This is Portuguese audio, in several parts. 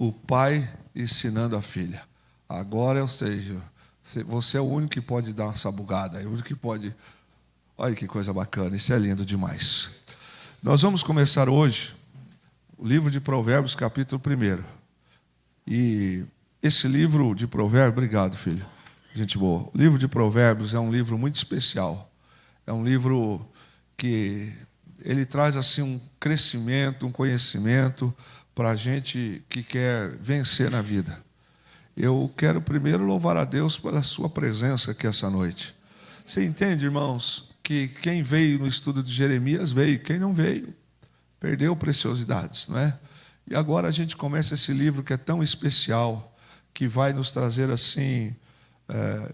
O pai ensinando a filha. Agora eu sei, você é o único que pode dar essa bugada, é o único que pode... Olha que coisa bacana, isso é lindo demais. Nós vamos começar hoje o livro de Provérbios, capítulo 1. E esse livro de Provérbios... Obrigado, filho. Gente boa. O livro de Provérbios é um livro muito especial. É um livro que ele traz assim um crescimento, um conhecimento para a gente que quer vencer na vida. Eu quero primeiro louvar a Deus pela sua presença aqui essa noite. Você entende, irmãos, que quem veio no estudo de Jeremias veio, quem não veio perdeu preciosidades, não é? E agora a gente começa esse livro que é tão especial, que vai nos trazer assim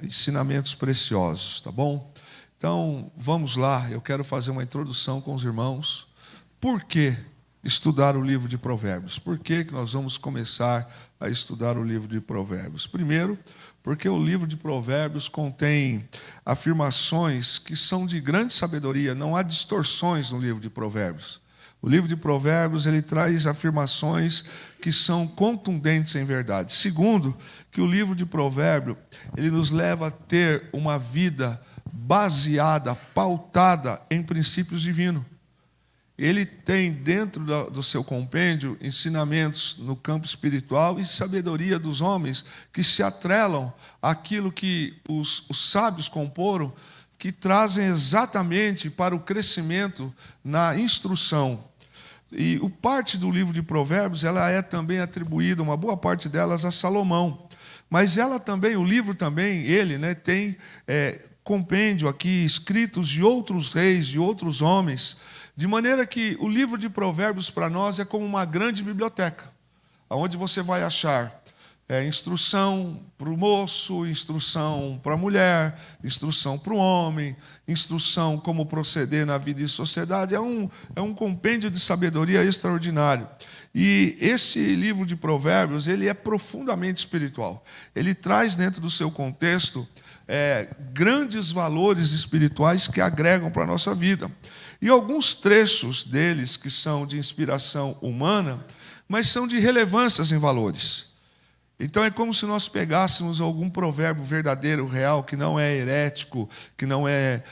ensinamentos preciosos, tá bom? Então, vamos lá, eu quero fazer uma introdução com os irmãos. Por que estudar o livro de Provérbios? Por que nós vamos começar a estudar o livro de Provérbios? Primeiro, porque o livro de Provérbios contém afirmações que são de grande sabedoria, não há distorções no livro de Provérbios. O livro de Provérbios, ele traz afirmações que são contundentes em verdade. Segundo, que o livro de Provérbios, ele nos leva a ter uma vida baseada, pautada em princípios divinos. Ele tem dentro do seu compêndio ensinamentos no campo espiritual e sabedoria dos homens que se atrelam àquilo que os sábios comporam, que trazem exatamente para o crescimento na instrução. E o parte do livro de Provérbios, ela é também atribuída, uma boa parte delas, a Salomão. Mas ela também, o livro também, ele tem compêndio aqui, escritos de outros reis, de outros homens, de maneira que o livro de Provérbios para nós é como uma grande biblioteca, onde você vai achar instrução para o moço, instrução para a mulher, instrução para o homem, instrução como proceder na vida e sociedade. É um compêndio de sabedoria extraordinário. E esse livro de Provérbios, ele é profundamente espiritual. Ele traz dentro do seu contexto grandes valores espirituais que agregam para a nossa vida. E alguns trechos deles que são de inspiração humana, mas são de relevâncias em valores. Então é como se nós pegássemos algum provérbio verdadeiro, real, que não é herético, que não é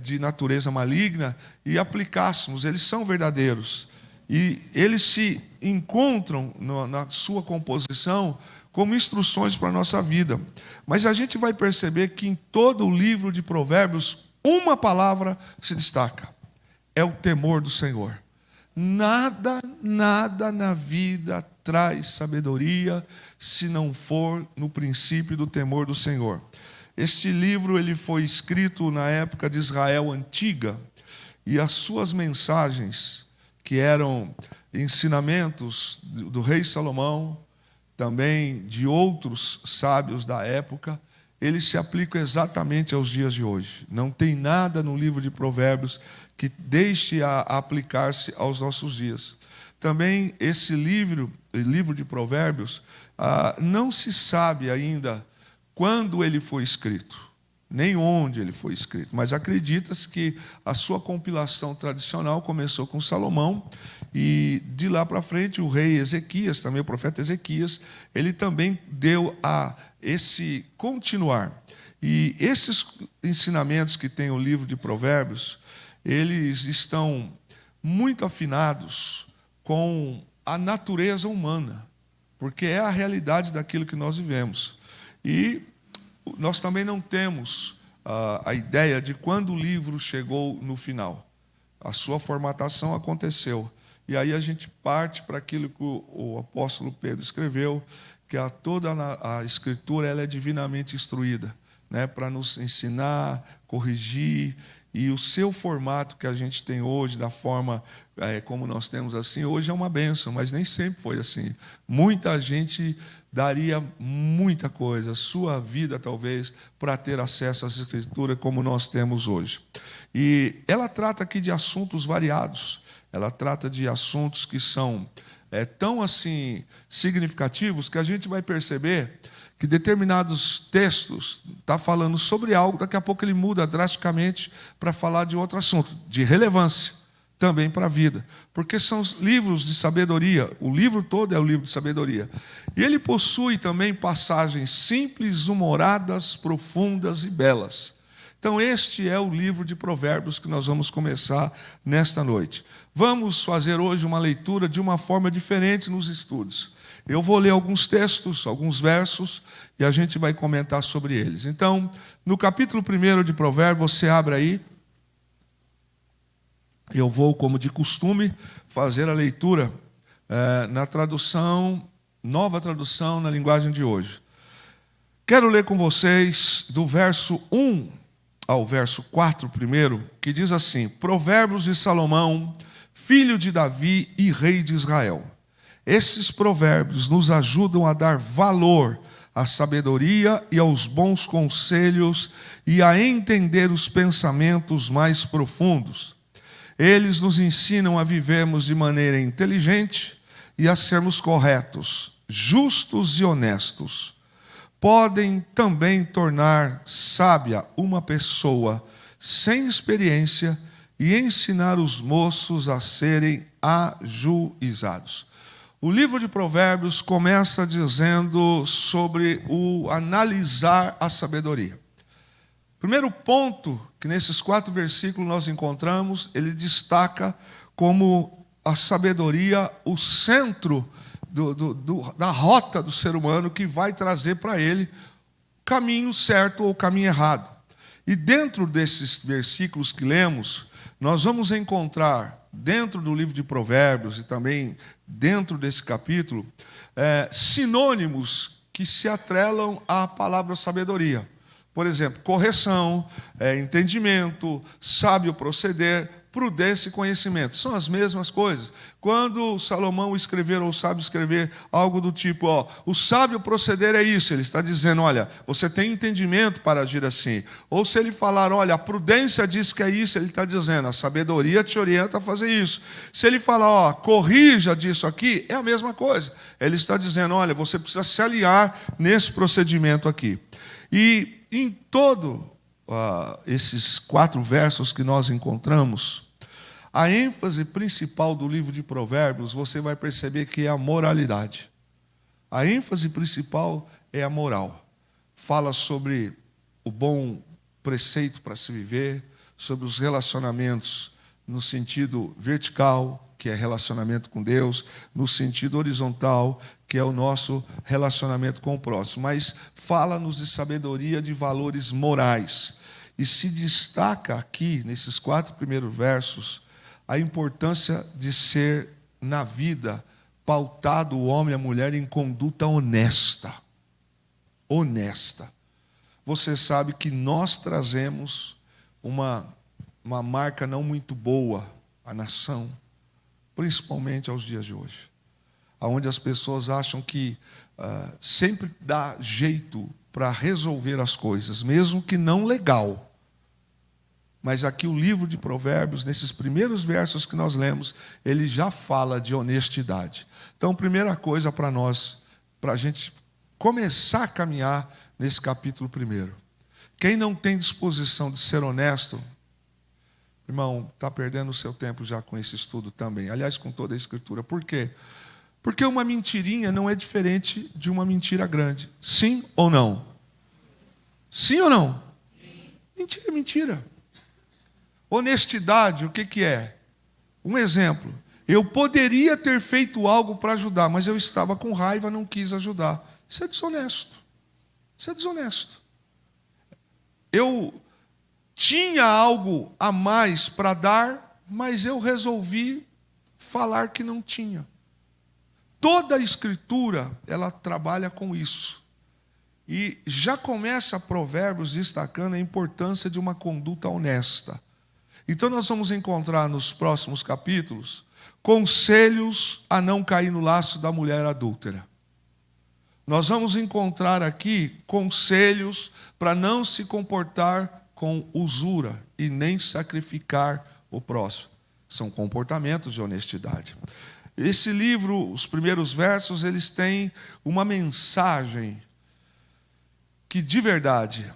de natureza maligna, e aplicássemos. Eles são verdadeiros. E eles se encontram na sua composição como instruções para a nossa vida. Mas a gente vai perceber que em todo o livro de Provérbios, uma palavra se destaca. É o temor do Senhor. Nada na vida traz sabedoria se não for no princípio do temor do Senhor. Este livro ele foi escrito na época de Israel antiga, e as suas mensagens, que eram ensinamentos do rei Salomão, também de outros sábios da época, eles se aplicam exatamente aos dias de hoje. Não tem nada no livro de Provérbios que deixe a aplicar-se aos nossos dias. Também esse livro de Provérbios, não se sabe ainda quando ele foi escrito, nem onde ele foi escrito, mas acredita-se que a sua compilação tradicional começou com Salomão, e de lá para frente o rei Ezequias, também o profeta Ezequias, ele também deu a esse continuar. E esses ensinamentos que tem o livro de Provérbios, eles estão muito afinados com a natureza humana, porque é a realidade daquilo que nós vivemos. E nós também não temos a ideia de quando o livro chegou no final. A sua formatação aconteceu. E aí a gente parte para aquilo que o apóstolo Pedro escreveu, que toda a Escritura ela é divinamente instruída, para nos ensinar, corrigir. E o seu formato que a gente tem hoje, da forma como nós temos assim, hoje é uma bênção, mas nem sempre foi assim. Muita gente daria muita coisa, sua vida talvez, para ter acesso às Escrituras como nós temos hoje. E ela trata aqui de assuntos variados, ela trata de assuntos que são tão assim significativos que a gente vai perceber que determinados textos está falando sobre algo, daqui a pouco ele muda drasticamente para falar de outro assunto, de relevância. também para a vida, porque são os livros de sabedoria, o livro todo é o livro de sabedoria. E ele possui também passagens simples, humoradas, profundas e belas. Então, este é o livro de Provérbios que nós vamos começar nesta noite. Vamos fazer hoje uma leitura de uma forma diferente nos estudos. Eu vou ler alguns textos, alguns versos, e a gente vai comentar sobre eles. Então, no capítulo 1 de Provérbios, você abre aí. Eu vou, como de costume, fazer a leitura na tradução, nova tradução na linguagem de hoje. Quero ler com vocês do verso 1 ao verso 4 primeiro, que diz assim: Provérbios de Salomão, filho de Davi e rei de Israel. Esses provérbios nos ajudam a dar valor à sabedoria e aos bons conselhos e a entender os pensamentos mais profundos. Eles nos ensinam a vivermos de maneira inteligente e a sermos corretos, justos e honestos. Podem também tornar sábia uma pessoa sem experiência e ensinar os moços a serem ajuizados. O livro de Provérbios começa dizendo sobre o analisar a sabedoria. Primeiro ponto que nesses 4 versículos nós encontramos, ele destaca como a sabedoria o centro da rota do ser humano que vai trazer para ele o caminho certo ou o caminho errado. E dentro desses versículos que lemos, nós vamos encontrar, dentro do livro de Provérbios e também dentro desse capítulo, sinônimos que se atrelam à palavra sabedoria. Por exemplo, correção, entendimento, sábio proceder, prudência e conhecimento. São as mesmas coisas. Quando Salomão escrever ou sábio escrever algo do tipo, o sábio proceder é isso, ele está dizendo, olha, você tem entendimento para agir assim. Ou se ele falar, olha, a prudência diz que é isso, ele está dizendo, a sabedoria te orienta a fazer isso. Se ele falar, corrija disso aqui, é a mesma coisa. Ele está dizendo, olha, você precisa se alinhar nesse procedimento aqui. E em todos esses 4 versos que nós encontramos, a ênfase principal do livro de Provérbios, você vai perceber que é a moralidade. A ênfase principal é a moral. Fala sobre o bom preceito para se viver, sobre os relacionamentos no sentido vertical, que é relacionamento com Deus, no sentido horizontal, que é o nosso relacionamento com o próximo. Mas fala-nos de sabedoria, de valores morais. E se destaca aqui, nesses 4 primeiros versos, a importância de ser, na vida, pautado o homem e a mulher em conduta honesta. Honesta. Você sabe que nós trazemos uma marca não muito boa à nação, principalmente aos dias de hoje, onde as pessoas acham que sempre dá jeito para resolver as coisas, mesmo que não legal. Mas aqui o livro de Provérbios, nesses primeiros versos que nós lemos, ele já fala de honestidade. Então, primeira coisa para nós, para a gente começar a caminhar nesse capítulo 1. Quem não tem disposição de ser honesto, irmão, está perdendo o seu tempo já com esse estudo também. Aliás, com toda a Escritura. Por quê? Porque uma mentirinha não é diferente de uma mentira grande. Sim ou não? Sim ou não? Sim. Mentira é mentira. Honestidade, o que é? Um exemplo. Eu poderia ter feito algo para ajudar, mas eu estava com raiva, não quis ajudar. Isso é desonesto. Isso é desonesto. Eu tinha algo a mais para dar, mas eu resolvi falar que não tinha. Toda a Escritura, ela trabalha com isso. E já começa Provérbios destacando a importância de uma conduta honesta. Então nós vamos encontrar nos próximos capítulos conselhos a não cair no laço da mulher adúltera. Nós vamos encontrar aqui conselhos para não se comportar com usura e nem sacrificar o próximo. São comportamentos de honestidade. Esse livro, os primeiros versos, eles têm uma mensagem que, de verdade,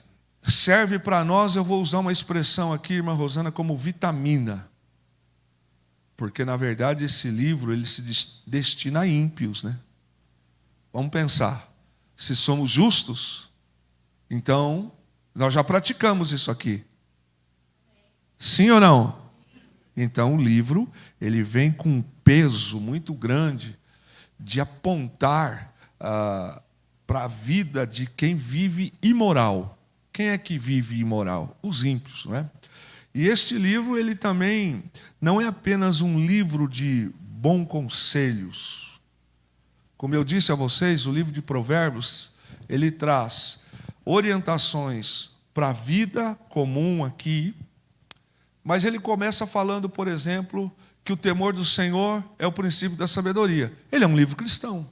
serve para nós. Eu vou usar uma expressão aqui, irmã Rosana, como vitamina. Porque, na verdade, esse livro ele se destina a ímpios, né? Vamos pensar. Se somos justos, então nós já praticamos isso aqui. Sim ou não? Então o livro ele vem com um peso muito grande de apontar para a vida de quem vive imoral. Quem é que vive imoral? Os ímpios, não é? E este livro ele também não é apenas um livro de bons conselhos. Como eu disse a vocês, o livro de Provérbios ele traz orientações para a vida comum aqui, mas ele começa falando, por exemplo, que o temor do Senhor é o princípio da sabedoria. Ele é um livro cristão.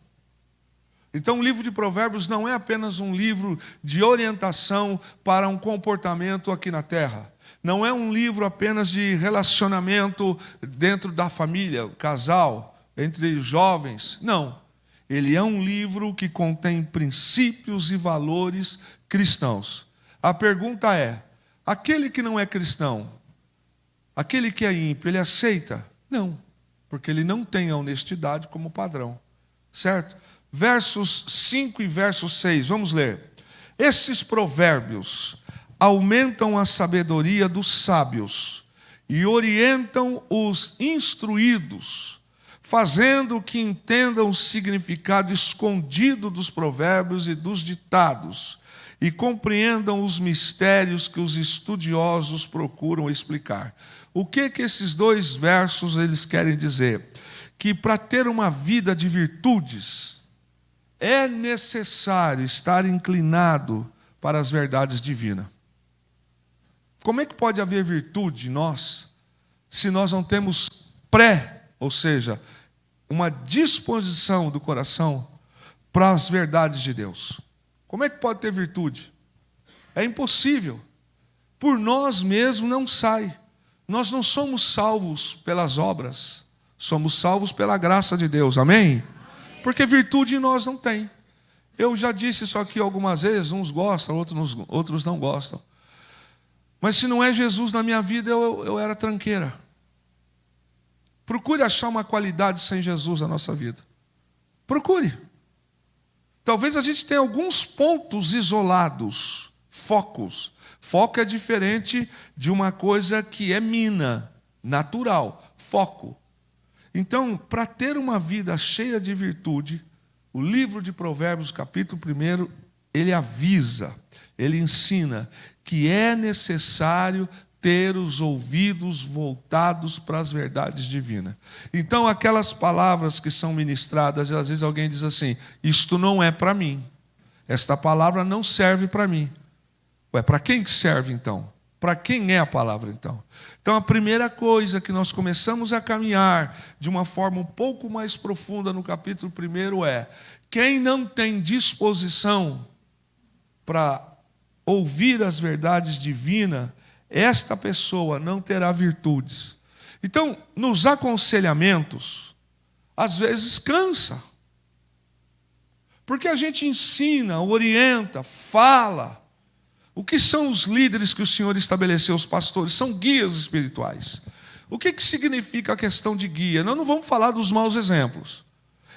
Então, o livro de Provérbios não é apenas um livro de orientação para um comportamento aqui na terra. Não é um livro apenas de relacionamento dentro da família, casal, entre jovens. Não. Ele é um livro que contém princípios e valores cristãos. A pergunta é, aquele que não é cristão, aquele que é ímpio, ele aceita? Não, porque ele não tem a honestidade como padrão. Certo? Versos 5 e verso 6, vamos ler. Esses provérbios aumentam a sabedoria dos sábios e orientam os instruídos, fazendo que entendam o significado escondido dos provérbios e dos ditados, e compreendam os mistérios que os estudiosos procuram explicar. O que esses dois versos eles querem dizer? Que para ter uma vida de virtudes, é necessário estar inclinado para as verdades divinas. Como é que pode haver virtude em nós, se nós não temos ou seja, uma disposição do coração para as verdades de Deus? Como é que pode ter virtude? É impossível. Por nós mesmos não sai. Nós não somos salvos pelas obras, somos salvos pela graça de Deus. Amém? Porque virtude em nós não tem. Eu já disse isso aqui algumas vezes, uns gostam, outros não gostam. Mas se não é Jesus na minha vida, eu era tranqueira. Procure achar uma qualidade sem Jesus na nossa vida. Procure. Talvez a gente tenha alguns pontos isolados, focos. Foco é diferente de uma coisa que é mina, natural, foco. Então, para ter uma vida cheia de virtude, o livro de Provérbios, capítulo 1, ele avisa, ele ensina que é necessário ter os ouvidos voltados para as verdades divinas. Então, aquelas palavras que são ministradas, às vezes alguém diz assim, isto não é para mim, esta palavra não serve para mim. Ué, para quem que serve então? Para quem é a palavra então? Então a primeira coisa que nós começamos a caminhar de uma forma um pouco mais profunda no capítulo 1 é, quem não tem disposição para ouvir as verdades divinas, esta pessoa não terá virtudes. Então, nos aconselhamentos, às vezes cansa. Porque a gente ensina, orienta, fala. O que são os líderes que o Senhor estabeleceu, os pastores? São guias espirituais. O que significa a questão de guia? Nós não vamos falar dos maus exemplos.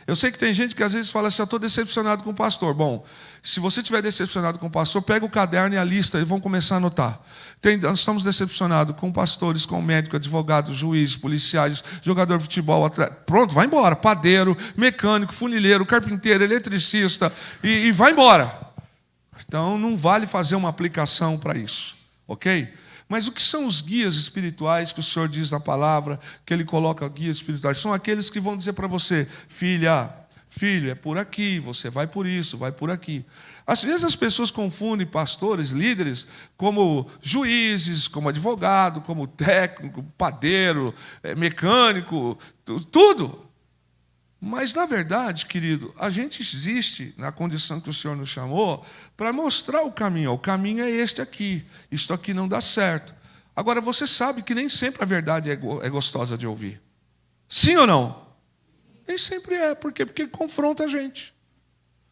Eu sei que tem gente que às vezes fala assim, eu estou decepcionado com o pastor. Bom, se você estiver decepcionado com o pastor, pega o caderno e a lista e vão começar a anotar. Nós estamos decepcionados com pastores, com médicos, advogados, juízes, policiais, jogador de futebol, atleta. Pronto, vai embora. Padeiro, mecânico, funileiro, carpinteiro, eletricista e vai embora. Então, não vale fazer uma aplicação para isso, ok? Mas o que são os guias espirituais que o Senhor diz na palavra, que Ele coloca guias espirituais? São aqueles que vão dizer para você, filho, é por aqui, você vai por isso, vai por aqui. Às vezes as pessoas confundem pastores, líderes, como juízes, como advogado, como técnico, padeiro, mecânico, tudo. Mas, na verdade, querido, a gente existe na condição que o Senhor nos chamou para mostrar o caminho. O caminho é este aqui. Isto aqui não dá certo. Agora, você sabe que nem sempre a verdade é gostosa de ouvir. Sim ou não? Nem sempre é. Por quê? Porque confronta a gente.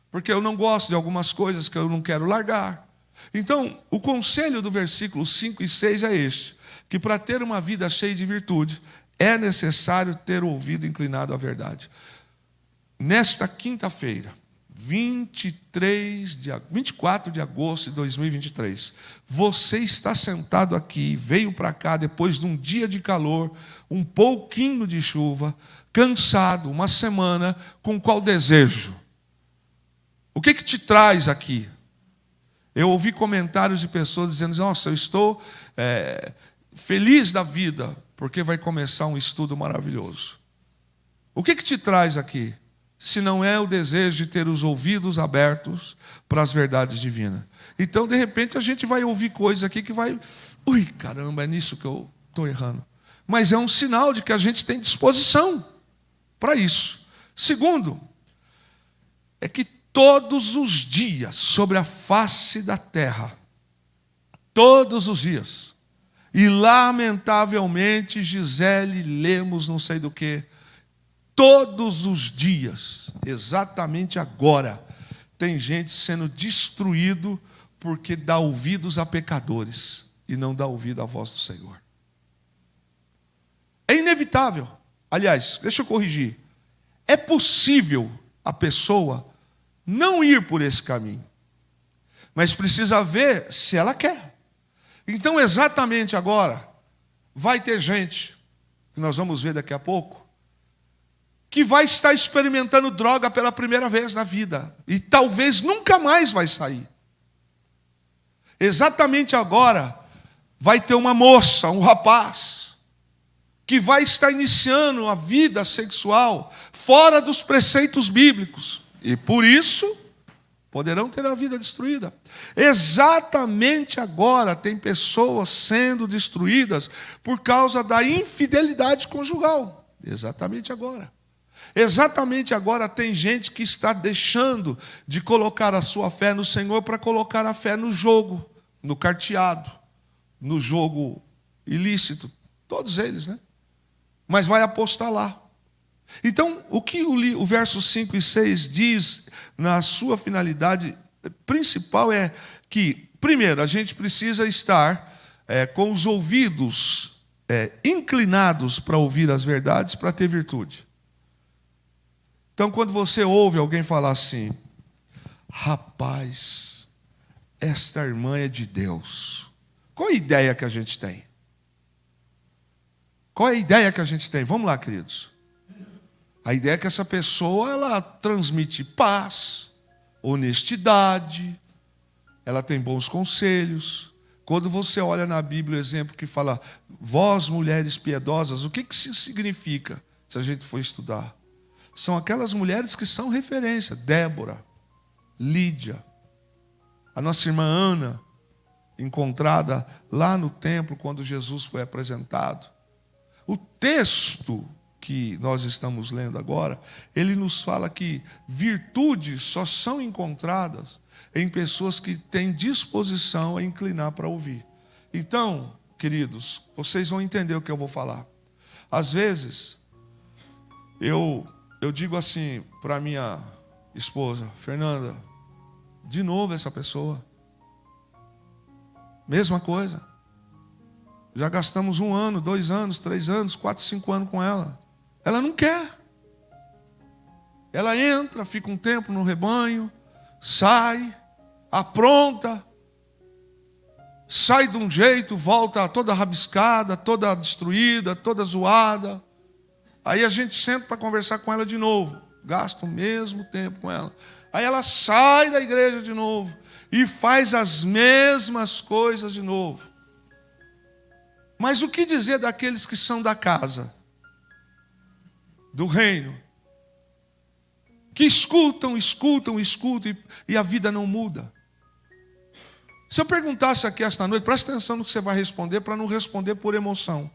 Porque eu não gosto de algumas coisas que eu não quero largar. Então, o conselho do versículo 5 e 6 é este. Que para ter uma vida cheia de virtude, é necessário ter o ouvido inclinado à verdade. Nesta quinta-feira, 24 de agosto de 2023, você está sentado aqui, veio para cá depois de um dia de calor, um pouquinho de chuva, cansado, uma semana, com qual desejo? O que te traz aqui? Eu ouvi comentários de pessoas dizendo, nossa, eu estou feliz da vida, porque vai começar um estudo maravilhoso. O que te traz aqui? Se não é o desejo de ter os ouvidos abertos para as verdades divinas. Então, de repente, a gente vai ouvir coisas aqui que vai... Ui, caramba, é nisso que eu estou errando. Mas é um sinal de que a gente tem disposição para isso. Segundo, é que todos os dias, sobre a face da terra, todos os dias, e lamentavelmente, Gisele Lemos, não sei do que, todos os dias, exatamente agora, tem gente sendo destruído porque dá ouvidos a pecadores e não dá ouvido à voz do Senhor. É inevitável. Aliás, deixa eu corrigir. É possível a pessoa não ir por esse caminho, mas precisa ver se ela quer. Então, exatamente agora, vai ter gente, que nós vamos ver daqui a pouco, que vai estar experimentando droga pela primeira vez na vida. E talvez nunca mais vai sair. Exatamente agora, vai ter uma moça, um rapaz, que vai estar iniciando a vida sexual fora dos preceitos bíblicos. E por isso, poderão ter a vida destruída. Exatamente agora, tem pessoas sendo destruídas por causa da infidelidade conjugal. Exatamente agora. Exatamente agora tem gente que está deixando de colocar a sua fé no Senhor para colocar a fé no jogo, no carteado, no jogo ilícito. Todos eles, né? Mas vai apostar lá. Então, o que o verso 5 e 6 diz na sua finalidade principal é que, primeiro, a gente precisa estar com os ouvidos inclinados para ouvir as verdades, para ter virtude. Então, quando você ouve alguém falar assim, rapaz, esta irmã é de Deus. Qual a ideia que a gente tem? Qual é a ideia que a gente tem? Vamos lá, queridos. A ideia é que essa pessoa, ela transmite paz, honestidade, ela tem bons conselhos. Quando você olha na Bíblia o exemplo que fala, vós mulheres piedosas, o que isso significa, se a gente for estudar? São aquelas mulheres que são referência. Débora, Lídia, a nossa irmã Ana, encontrada lá no templo quando Jesus foi apresentado. O texto que nós estamos lendo agora, ele nos fala que virtudes só são encontradas em pessoas que têm disposição a inclinar para ouvir. Então, queridos, vocês vão entender o que eu vou falar. Às vezes, eu digo assim para minha esposa, Fernanda, de novo essa pessoa. Mesma coisa. Já gastamos 1 ano, 2 anos, 3 anos, 4, 5 anos com ela. Ela não quer. Ela entra, fica um tempo no rebanho, sai, apronta, sai de um jeito, volta toda rabiscada, toda destruída, toda zoada. Aí a gente senta para conversar com ela de novo. Gasta o mesmo tempo com ela. Aí ela sai da igreja de novo e faz as mesmas coisas de novo. Mas o que dizer daqueles que são da casa, do reino, que escutam e a vida não muda? Se eu perguntasse aqui esta noite, presta atenção no que você vai responder para não responder por emoção.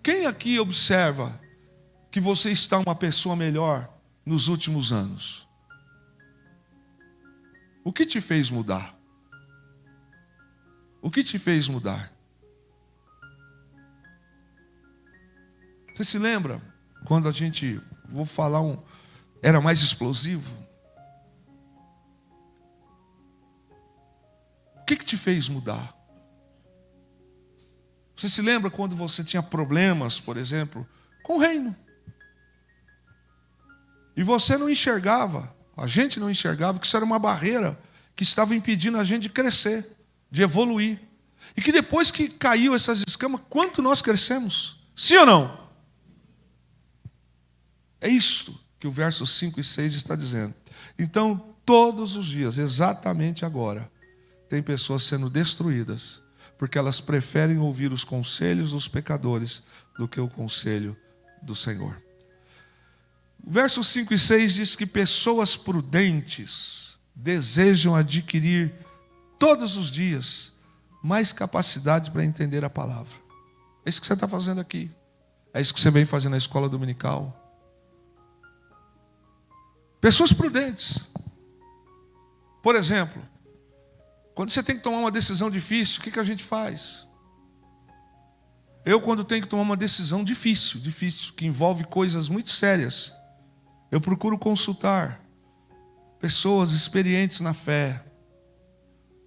Quem aqui observa que você está uma pessoa melhor nos últimos anos? O que te fez mudar? O que te fez mudar? Você se lembra quando a gente, vou falar era mais explosivo? O que te fez mudar? Você se lembra quando você tinha problemas, por exemplo, com o reino? E você não enxergava, a gente não enxergava que isso era uma barreira que estava impedindo a gente de crescer, de evoluir. E que depois que caiu essas escamas, quanto nós crescemos? Sim ou não? É isto que o verso 5 e 6 está dizendo. Então, todos os dias, exatamente agora, tem pessoas sendo destruídas, porque elas preferem ouvir os conselhos dos pecadores do que o conselho do Senhor. O verso 5 e 6 diz que pessoas prudentes desejam adquirir todos os dias mais capacidade para entender a palavra. É isso que você está fazendo aqui. É isso que você vem fazendo na escola dominical. Pessoas prudentes. Por exemplo, quando você tem que tomar uma decisão difícil, o que a gente faz? Eu, quando tenho que tomar uma decisão difícil, que envolve coisas muito sérias, eu procuro consultar pessoas experientes na fé.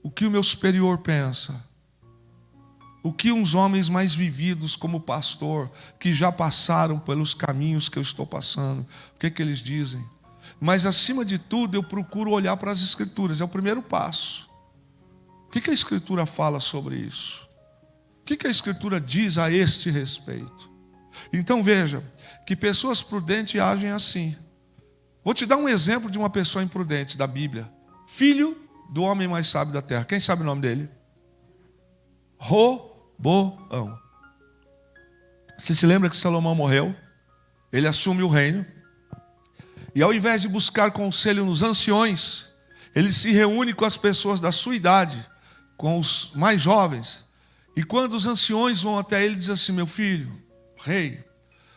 O que o meu superior pensa? O que uns homens mais vividos como pastor, que já passaram pelos caminhos que eu estou passando, o que eles dizem? Mas, acima de tudo, eu procuro olhar para as Escrituras. É o primeiro passo. O que a Escritura fala sobre isso? O que a Escritura diz a este respeito? Então, veja, que pessoas prudentes agem assim. Vou te dar um exemplo de uma pessoa imprudente da Bíblia. Filho do homem mais sábio da terra. Quem sabe o nome dele? Roboão. Você se lembra que Salomão morreu? Ele assume o reino. E ao invés de buscar conselho nos anciões, ele se reúne com as pessoas da sua idade, com os mais jovens. E quando os anciões vão até ele, diz assim: meu filho, rei,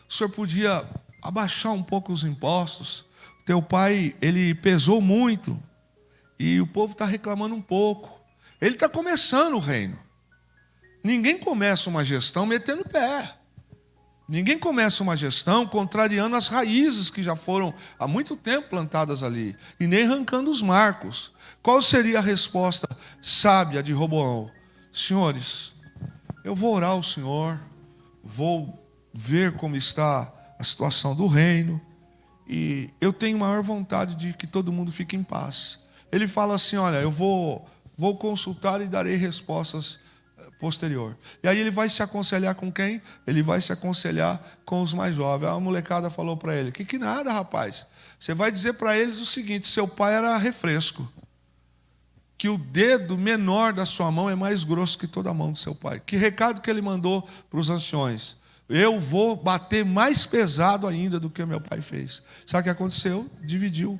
o senhor podia abaixar um pouco os impostos? Teu pai, ele pesou muito e o povo está reclamando um pouco. Ele está começando o reino. Ninguém começa uma gestão metendo o pé. Ninguém começa uma gestão contrariando as raízes que já foram há muito tempo plantadas ali, e nem arrancando os marcos. Qual seria a resposta sábia de Roboão? Senhores, eu vou orar ao Senhor, vou ver como está a situação do reino, e eu tenho maior vontade de que todo mundo fique em paz. Ele fala assim: olha, eu vou consultar e darei respostas posterior. E aí ele vai se aconselhar com quem? Ele vai se aconselhar com os mais jovens. A molecada falou para ele: que nada, rapaz. Você vai dizer para eles o seguinte: seu pai era refresco, que o dedo menor da sua mão é mais grosso que toda a mão do seu pai. Que recado que ele mandou para os anciões? Eu vou bater mais pesado ainda do que meu pai fez. Sabe o que aconteceu? Dividiu.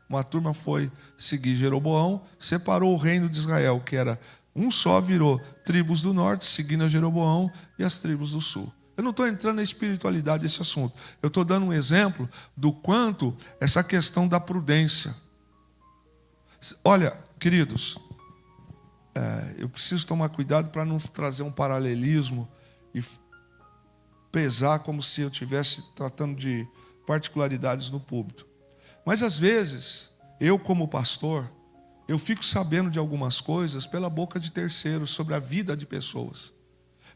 Uma turma foi seguir Jeroboão, separou o reino de Israel, que era um só, virou tribos do norte, seguindo a Jeroboão, e as tribos do sul. Eu não estou entrando na espiritualidade desse assunto. Eu estou dando um exemplo do quanto essa questão da prudência. Olha, queridos, eu preciso tomar cuidado para não trazer um paralelismo e pesar como se eu estivesse tratando de particularidades no púlpito. Mas, às vezes, eu como pastor, eu fico sabendo de algumas coisas pela boca de terceiros sobre a vida de pessoas.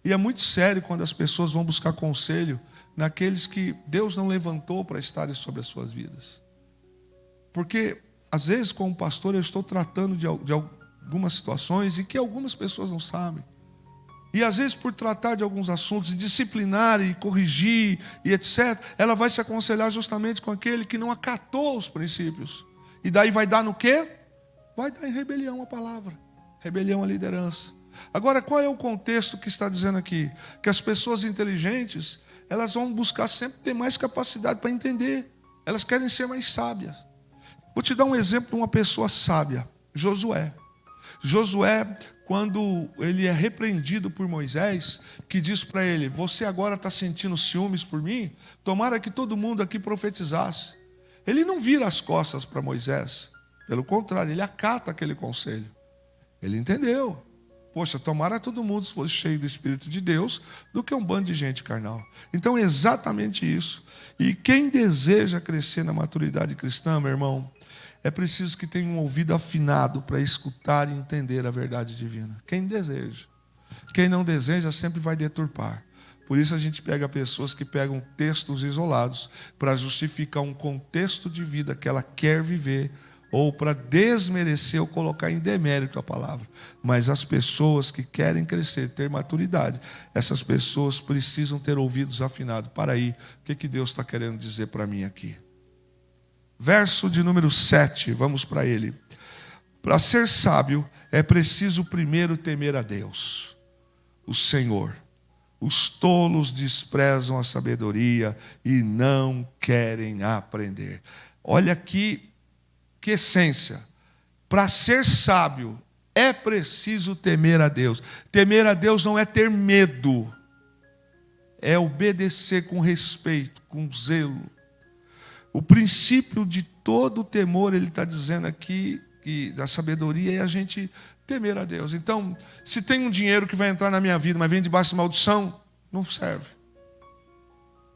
E é muito sério quando as pessoas vão buscar conselho naqueles que Deus não levantou para estarem sobre as suas vidas. Porque, às vezes, como pastor, eu estou tratando de algumas situações e que algumas pessoas não sabem. E, às vezes, por tratar de alguns assuntos, disciplinar e corrigir e etc., ela vai se aconselhar justamente com aquele que não acatou os princípios. E daí vai dar no quê? Vai dar em rebelião à palavra, rebelião à liderança. Agora, qual é o contexto que está dizendo aqui? Que as pessoas inteligentes, elas vão buscar sempre ter mais capacidade para entender. Elas querem ser mais sábias. Vou te dar um exemplo de uma pessoa sábia, Josué. Josué, quando ele é repreendido por Moisés, que diz para ele: você agora está sentindo ciúmes por mim? Tomara que todo mundo aqui profetizasse. Ele não vira as costas para Moisés. Pelo contrário, ele acata aquele conselho. Ele entendeu. Poxa, tomara todo mundo fosse cheio do Espírito de Deus do que um bando de gente carnal. Então é exatamente isso. E quem deseja crescer na maturidade cristã, meu irmão, é preciso que tenha um ouvido afinado para escutar e entender a verdade divina. Quem deseja. Quem não deseja sempre vai deturpar. Por isso a gente pega pessoas que pegam textos isolados para justificar um contexto de vida que ela quer viver, ou para desmerecer ou colocar em demérito a palavra. Mas as pessoas que querem crescer, ter maturidade, essas pessoas precisam ter ouvidos afinados. Para aí, o que Deus está querendo dizer para mim aqui? Verso de número 7, vamos para ele. Para ser sábio, é preciso primeiro temer a Deus, o Senhor. Os tolos desprezam a sabedoria e não querem aprender. Olha aqui que essência. Para ser sábio, é preciso temer a Deus. Temer a Deus não é ter medo, é obedecer com respeito, com zelo. O princípio de todo o temor, ele está dizendo aqui, que da sabedoria é a gente temer a Deus. Então, se tem um dinheiro que vai entrar na minha vida, mas vem debaixo de maldição, não serve.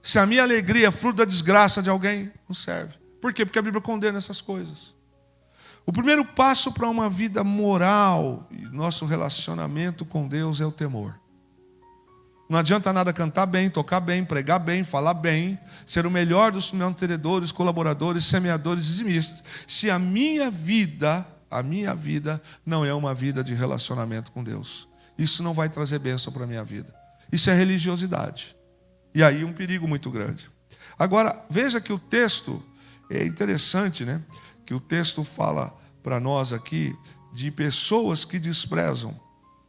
Se a minha alegria é fruto da desgraça de alguém, não serve. Por quê? Porque a Bíblia condena essas coisas. O primeiro passo para uma vida moral e nosso relacionamento com Deus é o temor. Não adianta nada cantar bem, tocar bem, pregar bem, falar bem, ser o melhor dos mantenedores, colaboradores, semeadores e dizimistas, se a minha vida não é uma vida de relacionamento com Deus. Isso não vai trazer bênção para a minha vida. Isso é religiosidade. E aí um perigo muito grande. Agora, veja que o texto é interessante, né? Que o texto fala para nós aqui de pessoas que desprezam.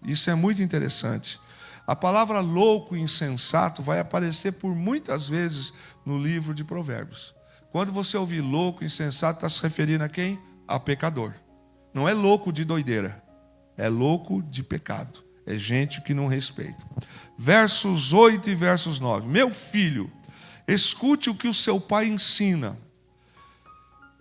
Isso é muito interessante. A palavra louco e insensato vai aparecer por muitas vezes no livro de Provérbios. Quando você ouvir louco e insensato, está se referindo a quem? A pecador. Não é louco de doideira, é louco de pecado. É gente que não respeita. Versos 8 e versos 9. Meu filho, escute o que o seu pai ensina.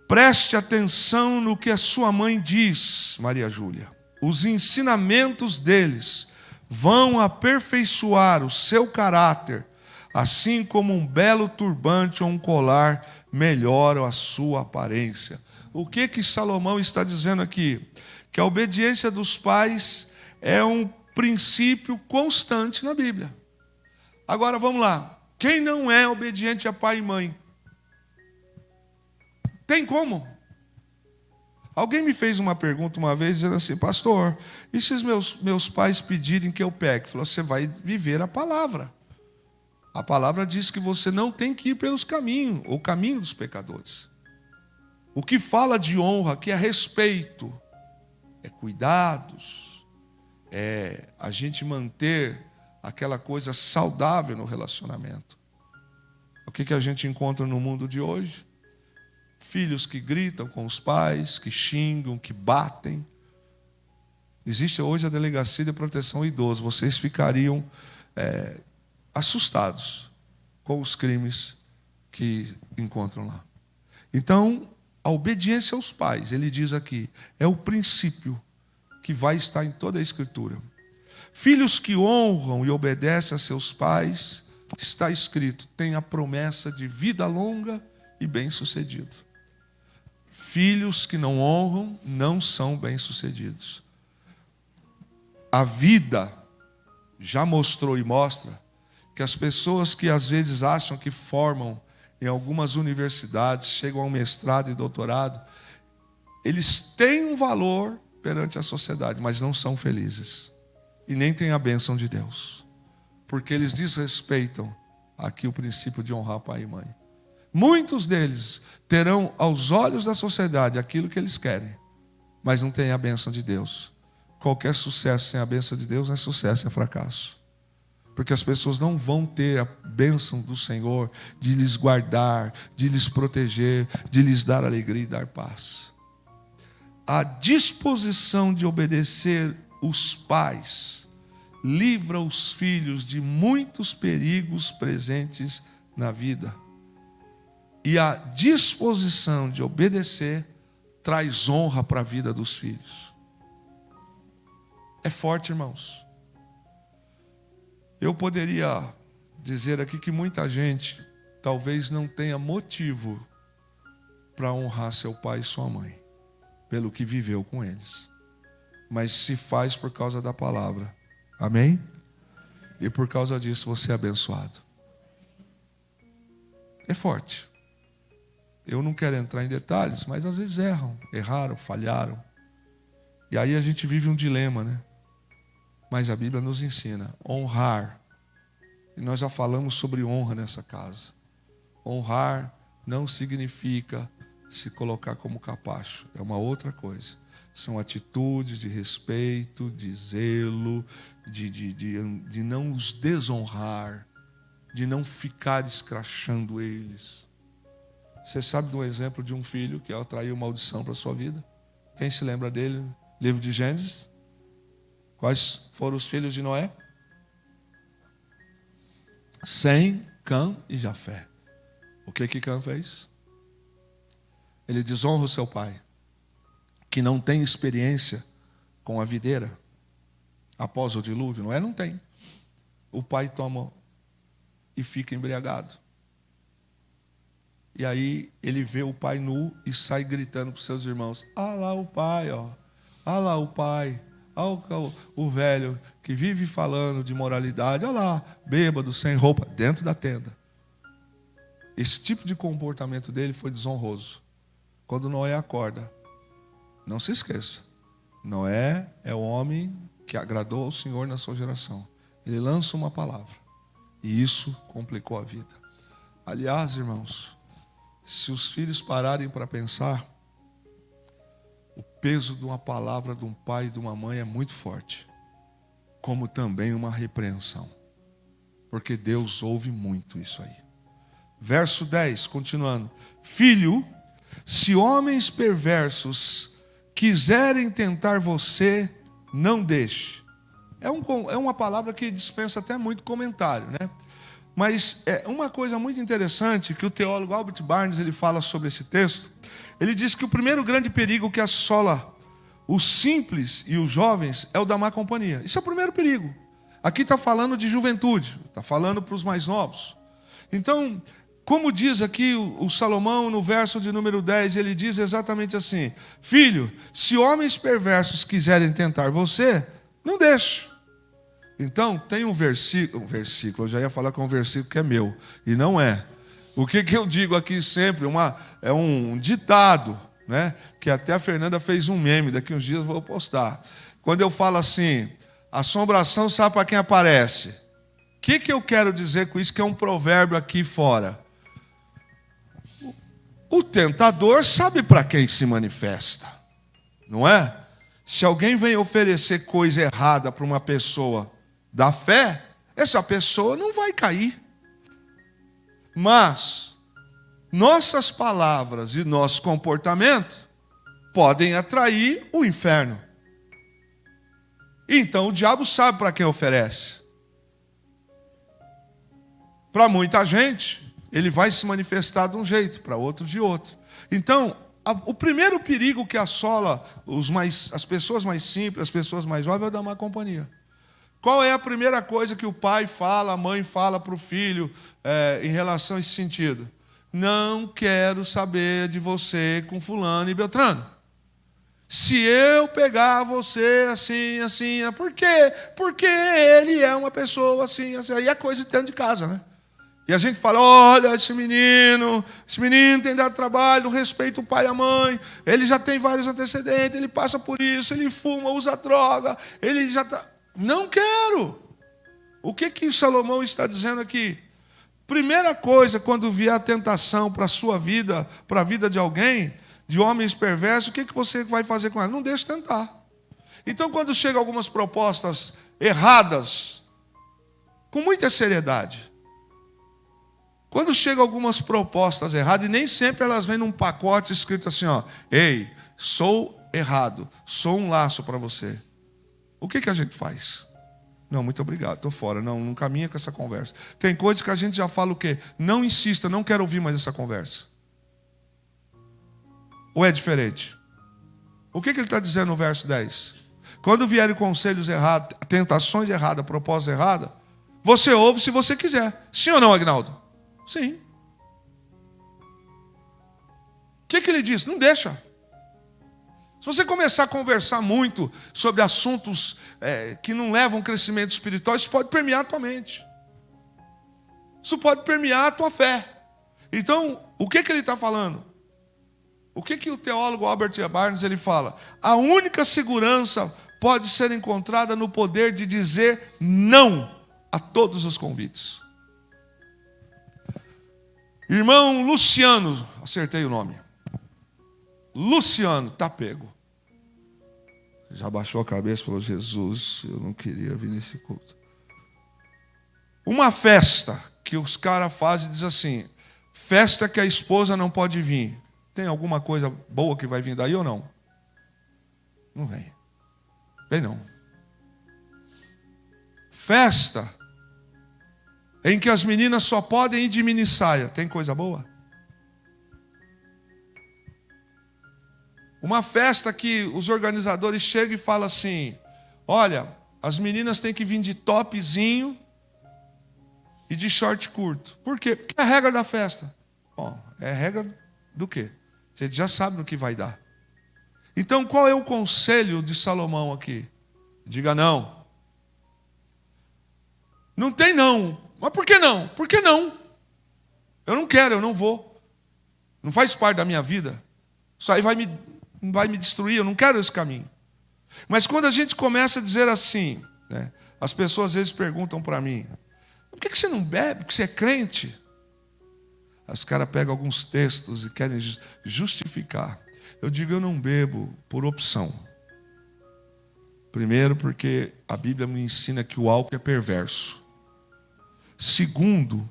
Preste atenção no que a sua mãe diz, Maria Júlia. Os ensinamentos deles vão aperfeiçoar o seu caráter, assim como um belo turbante ou um colar melhoram a sua aparência. O que Salomão está dizendo aqui? Que a obediência dos pais é um princípio constante na Bíblia. Agora vamos lá. Quem não é obediente a pai e mãe? Tem como? Alguém me fez uma pergunta uma vez, dizendo assim: pastor, e se os meus pais pedirem que eu peque? Falou: você vai viver a palavra. A palavra diz que você não tem que ir pelos caminhos, o caminho dos pecadores. O que fala de honra, que é respeito, é cuidados, é a gente manter aquela coisa saudável no relacionamento. O que a gente encontra no mundo de hoje? Filhos que gritam com os pais, que xingam, que batem. Existe hoje a Delegacia de Proteção ao Idoso. Vocês ficariam assustados com os crimes que encontram lá. Então, a obediência aos pais, ele diz aqui, é o princípio que vai estar em toda a Escritura. Filhos que honram e obedecem a seus pais, está escrito, tem a promessa de vida longa e bem-sucedido. Filhos que não honram não são bem-sucedidos. A vida já mostrou e mostra que as pessoas que às vezes acham que formam em algumas universidades, chegam ao mestrado e doutorado, eles têm um valor perante a sociedade, mas não são felizes. E nem têm a bênção de Deus. Porque eles desrespeitam aqui o princípio de honrar pai e mãe. Muitos deles terão aos olhos da sociedade aquilo que eles querem, mas não têm a bênção de Deus. Qualquer sucesso sem a bênção de Deus não é sucesso, é fracasso. Porque as pessoas não vão ter a bênção do Senhor de lhes guardar, de lhes proteger, de lhes dar alegria e dar paz. A disposição de obedecer os pais livra os filhos de muitos perigos presentes na vida. E a disposição de obedecer traz honra para a vida dos filhos. É forte, irmãos. Eu poderia dizer aqui que muita gente talvez não tenha motivo para honrar seu pai e sua mãe, pelo que viveu com eles. Mas se faz por causa da palavra, Amém? E por causa disso você é abençoado. É forte. Eu não quero entrar em detalhes, mas às vezes erraram, falharam. E aí a gente vive um dilema, né? Mas a Bíblia nos ensina honrar. E nós já falamos sobre honra nessa casa. Honrar não significa se colocar como capacho. É uma outra coisa. São atitudes de respeito, de zelo, de não os desonrar, de não ficar escrachando eles. Você sabe de um exemplo de um filho que atraiu maldição para a sua vida? Quem se lembra dele? Livro de Gênesis. Quais foram os filhos de Noé? Sem, Cã e Jafé. O que Cã fez? Ele desonra o seu pai, que não tem experiência com a videira após o dilúvio. Noé não tem. O pai toma e fica embriagado. E aí ele vê o pai nu e sai gritando para os seus irmãos: ah lá o pai, ó. Ah lá o pai. Olha o velho que vive falando de moralidade. Olha lá, bêbado, sem roupa, dentro da tenda. Esse tipo de comportamento dele foi desonroso. Quando Noé acorda, não se esqueça, Noé é o homem que agradou ao Senhor na sua geração. Ele lança uma palavra. E isso complicou a vida. Aliás, irmãos, se os filhos pararem para pensar, o peso de uma palavra de um pai e de uma mãe é muito forte. Como também uma repreensão. Porque Deus ouve muito isso aí. Verso 10, continuando. Filho, se homens perversos quiserem tentar você, não deixe. É uma palavra que dispensa até muito comentário, né? Mas é uma coisa muito interessante que o teólogo Albert Barnes ele fala sobre esse texto. Ele diz que o primeiro grande perigo que assola os simples e os jovens é o da má companhia. Isso é o primeiro perigo. Aqui está falando de juventude, está falando para os mais novos. Então, como diz aqui o Salomão no verso de número 10, ele diz exatamente assim: filho, se homens perversos quiserem tentar você, não deixe. Então, tem um versículo, eu já ia falar que é um versículo que é meu, e não é. O que eu digo aqui sempre, é um ditado, né? Que até a Fernanda fez um meme, daqui uns dias eu vou postar. Quando eu falo assim, assombração sabe para quem aparece. O que eu quero dizer com isso, que é um provérbio aqui fora? O tentador sabe para quem se manifesta, não é? Se alguém vem oferecer coisa errada para uma pessoa da fé, essa pessoa não vai cair. Mas nossas palavras e nosso comportamento podem atrair o inferno. Então o diabo sabe para quem oferece. Para muita gente, ele vai se manifestar de um jeito, para outro de outro. Então, o primeiro perigo que assola as pessoas mais simples, as pessoas mais jovens, é o da má companhia. Qual é a primeira coisa que o pai fala, a mãe fala para o filho em relação a esse sentido? Não quero saber de você com fulano e beltrano. Se eu pegar você assim, assim, por quê? Porque ele é uma pessoa assim, assim. Aí é coisa de dentro de casa, né? E a gente fala, olha, esse menino tem dado trabalho, não respeita o pai e a mãe, ele já tem vários antecedentes, ele passa por isso, ele fuma, usa droga, ele já está... Não quero. O que Salomão está dizendo aqui? Primeira coisa, quando vier a tentação para a sua vida, para a vida de alguém, de homens perversos, o que você vai fazer com ela? Não deixe tentar. Então, quando chegam algumas propostas erradas, com muita seriedade, quando chegam algumas propostas erradas, e nem sempre elas vêm num pacote escrito assim, ó, ei, sou errado, sou um laço para você. O que a gente faz? Não, muito obrigado, estou fora. Não caminha com essa conversa. Tem coisas que a gente já fala o quê? Não insista, não quero ouvir mais essa conversa. Ou é diferente? O que ele está dizendo no verso 10? Quando vierem conselhos errados, tentações erradas, propostas erradas, você ouve se você quiser. Sim ou não, Agnaldo? Sim. O que ele diz? Não deixa. Se você começar a conversar muito sobre assuntos que não levam ao crescimento espiritual, isso pode permear a tua mente. Isso pode permear a tua fé. Então, o que ele está falando? O que o teólogo Albert Barnes ele fala? A única segurança pode ser encontrada no poder de dizer não a todos os convites. Irmão Luciano, acertei o nome. Luciano, tá pego. Já baixou a cabeça e falou: Jesus, eu não queria vir nesse culto. Uma festa que os caras fazem, diz assim: festa que a esposa não pode vir. Tem alguma coisa boa que vai vir daí ou não? Não vem. Vem não. Festa em que as meninas só podem ir de mini saia. Tem coisa boa? Uma festa que os organizadores chegam e falam assim: olha, as meninas têm que vir de topzinho e de short curto. Por quê? Porque é a regra da festa. Bom, é a regra do quê? A gente já sabe no que vai dar. Então, qual é o conselho de Salomão aqui? Diga não. Não tem não. Mas por que não? Por que não? Eu não quero, eu não vou. Não faz parte da minha vida. Isso aí vai me destruir, eu não quero esse caminho. Mas quando a gente começa a dizer assim, né, as pessoas às vezes perguntam para mim: por que você não bebe? Porque você é crente? Os caras pegam alguns textos e querem justificar. Eu digo: eu não bebo por opção. Primeiro, porque a Bíblia me ensina que o álcool é perverso. Segundo,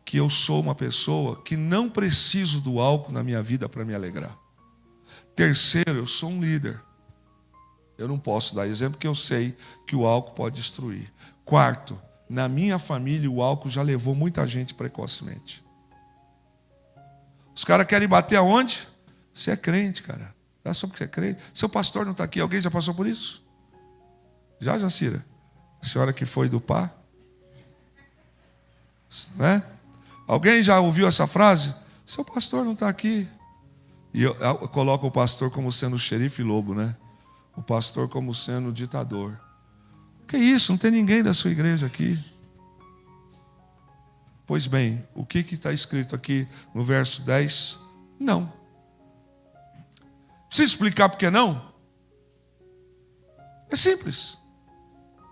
que eu sou uma pessoa que não preciso do álcool na minha vida para me alegrar. Terceiro, eu sou um líder. Eu não posso dar exemplo porque eu sei que o álcool pode destruir. Quarto, na minha família o álcool já levou muita gente precocemente. Os caras querem bater aonde? Você é crente, cara. É só porque você é crente. Seu pastor não está aqui. Alguém já passou por isso? Já, Jacira? A senhora que foi do PA? Né? Alguém já ouviu essa frase? Seu pastor não está aqui. E eu coloco o pastor como sendo o xerife lobo, né? O pastor como sendo o ditador. Que isso? Não tem ninguém da sua igreja aqui. Pois bem, o que está escrito aqui no verso 10? Não. Precisa explicar por que não? É simples.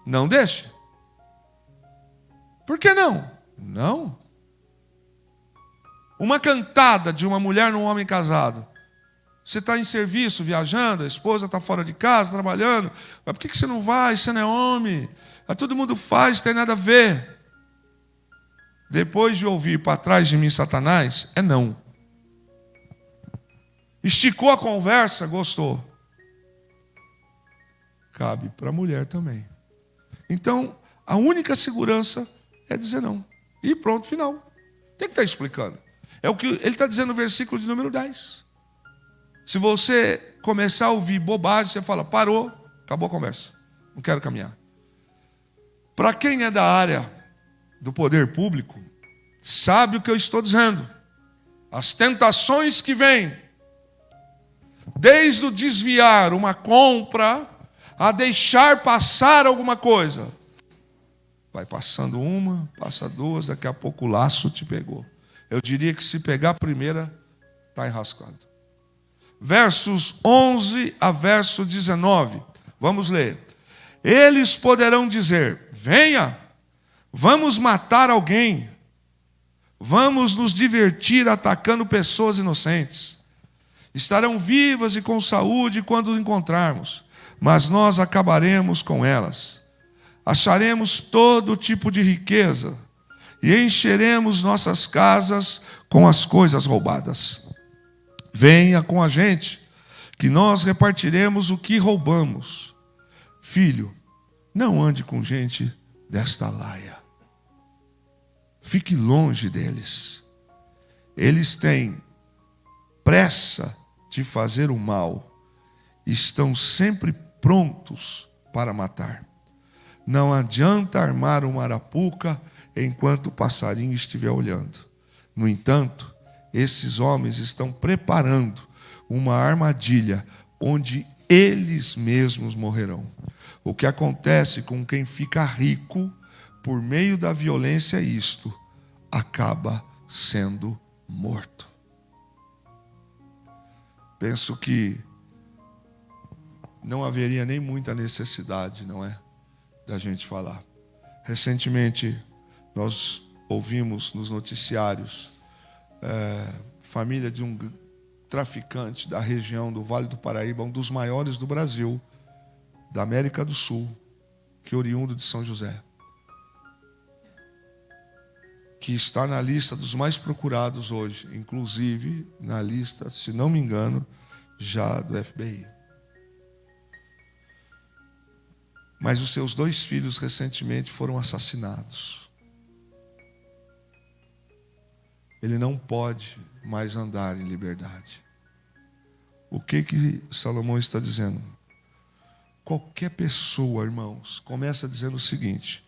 Não deixe. Por que não? Não. Uma cantada de uma mulher num homem casado. Você está em serviço, viajando, a esposa está fora de casa, trabalhando. Mas por que você não vai? Você não é homem. Todo mundo faz, não tem nada a ver. Depois de ouvir para trás de mim, Satanás, é não. Esticou a conversa, gostou. Cabe para a mulher também. Então, a única segurança é dizer não. E pronto, final. Tem que estar explicando. É o que ele está dizendo no versículo de número 10. Se você começar a ouvir bobagem, você fala: parou, acabou a conversa. Não quero caminhar. Para quem é da área do poder público, sabe o que eu estou dizendo. As tentações que vêm, desde o desviar uma compra, a deixar passar alguma coisa. Vai passando uma, passa duas, daqui a pouco o laço te pegou. Eu diria que se pegar a primeira, está enrascado. Versos 11 a verso 19. Vamos ler. Eles poderão dizer: venha, vamos matar alguém. Vamos nos divertir atacando pessoas inocentes. Estarão vivas e com saúde quando encontrarmos, mas nós acabaremos com elas. Acharemos todo tipo de riqueza e encheremos nossas casas com as coisas roubadas. Venha com a gente, que nós repartiremos o que roubamos. Filho, não ande com gente desta laia. Fique longe deles. Eles têm pressa de fazer o mal. Estão sempre prontos para matar. Não adianta armar uma arapuca enquanto o passarinho estiver olhando. No entanto, esses homens estão preparando uma armadilha onde eles mesmos morrerão. O que acontece com quem fica rico por meio da violência é isto: acaba sendo morto. Penso que não haveria nem muita necessidade, não é, da gente falar. Recentemente, nós ouvimos nos noticiários família de um traficante da região do Vale do Paraíba, um dos maiores do Brasil, da América do Sul, que é oriundo de São José, que está na lista dos mais procurados hoje, inclusive na lista, se não me engano, já do FBI. Mas os seus 2 filhos recentemente foram assassinados. Ele não pode mais andar em liberdade. O que Salomão está dizendo? Qualquer pessoa, irmãos, começa dizendo o seguinte,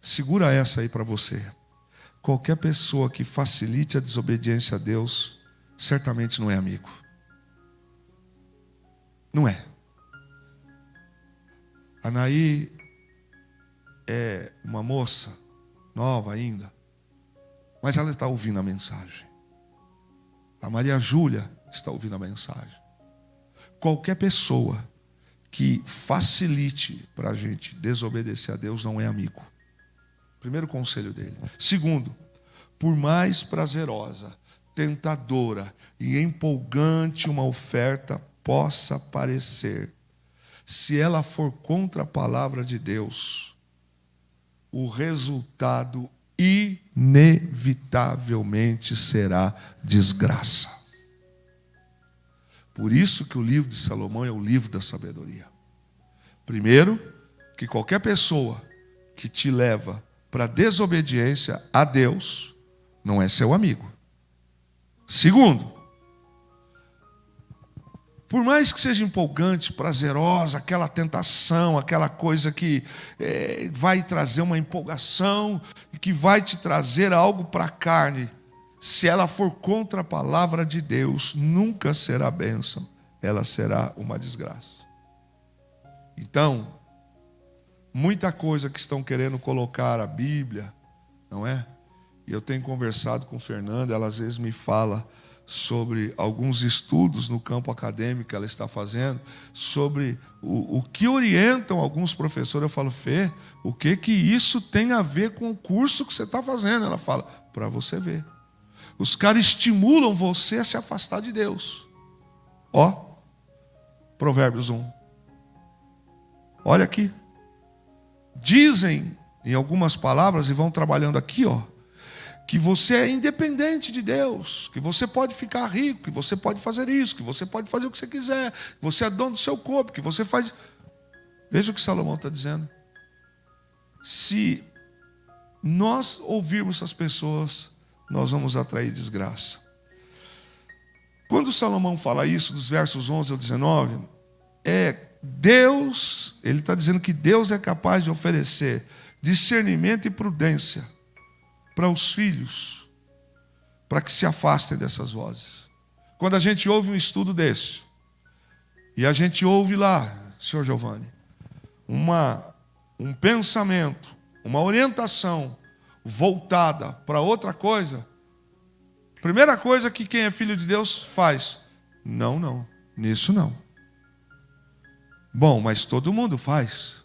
segura essa aí para você. Qualquer pessoa que facilite a desobediência a Deus, certamente não é amigo. Não é. A Anaí é uma moça nova ainda, mas ela está ouvindo a mensagem. A Maria Júlia está ouvindo a mensagem. Qualquer pessoa que facilite para a gente desobedecer a Deus não é amigo. Primeiro conselho dele. Segundo, por mais prazerosa, tentadora e empolgante uma oferta possa parecer, se ela for contra a palavra de Deus, o resultado inevitavelmente será desgraça. Por isso que o livro de Salomão é o livro da sabedoria. Primeiro, que qualquer pessoa que te leva para a desobediência a Deus não é seu amigo. Segundo, por mais que seja empolgante, prazerosa, aquela tentação, aquela coisa que vai trazer uma empolgação e que vai te trazer algo para a carne, se ela for contra a palavra de Deus, nunca será bênção, ela será uma desgraça. Então, muita coisa que estão querendo colocar a Bíblia, não é? E eu tenho conversado com Fernanda, ela às vezes me fala sobre alguns estudos no campo acadêmico que ela está fazendo, sobre o que orientam alguns professores. Eu falo, Fê, o que isso tem a ver com o curso que você está fazendo? Ela fala, para você ver. Os caras estimulam você a se afastar de Deus. Ó, Provérbios 1. Olha aqui. Dizem, em algumas palavras, e vão trabalhando aqui, ó, que você é independente de Deus, que você pode ficar rico, que você pode fazer isso, que você pode fazer o que você quiser, que você é dono do seu corpo, que você faz... Veja o que Salomão está dizendo. Se nós ouvirmos essas pessoas, nós vamos atrair desgraça. Quando Salomão fala isso, dos versos 11 ao 19, Deus, ele está dizendo que Deus é capaz de oferecer discernimento e prudência para os filhos, para que se afastem dessas vozes. Quando a gente ouve um estudo desse, e a gente ouve lá, senhor Giovanni, um pensamento, uma orientação voltada para outra coisa, primeira coisa que quem é filho de Deus faz, não, nisso não. Bom, mas todo mundo faz.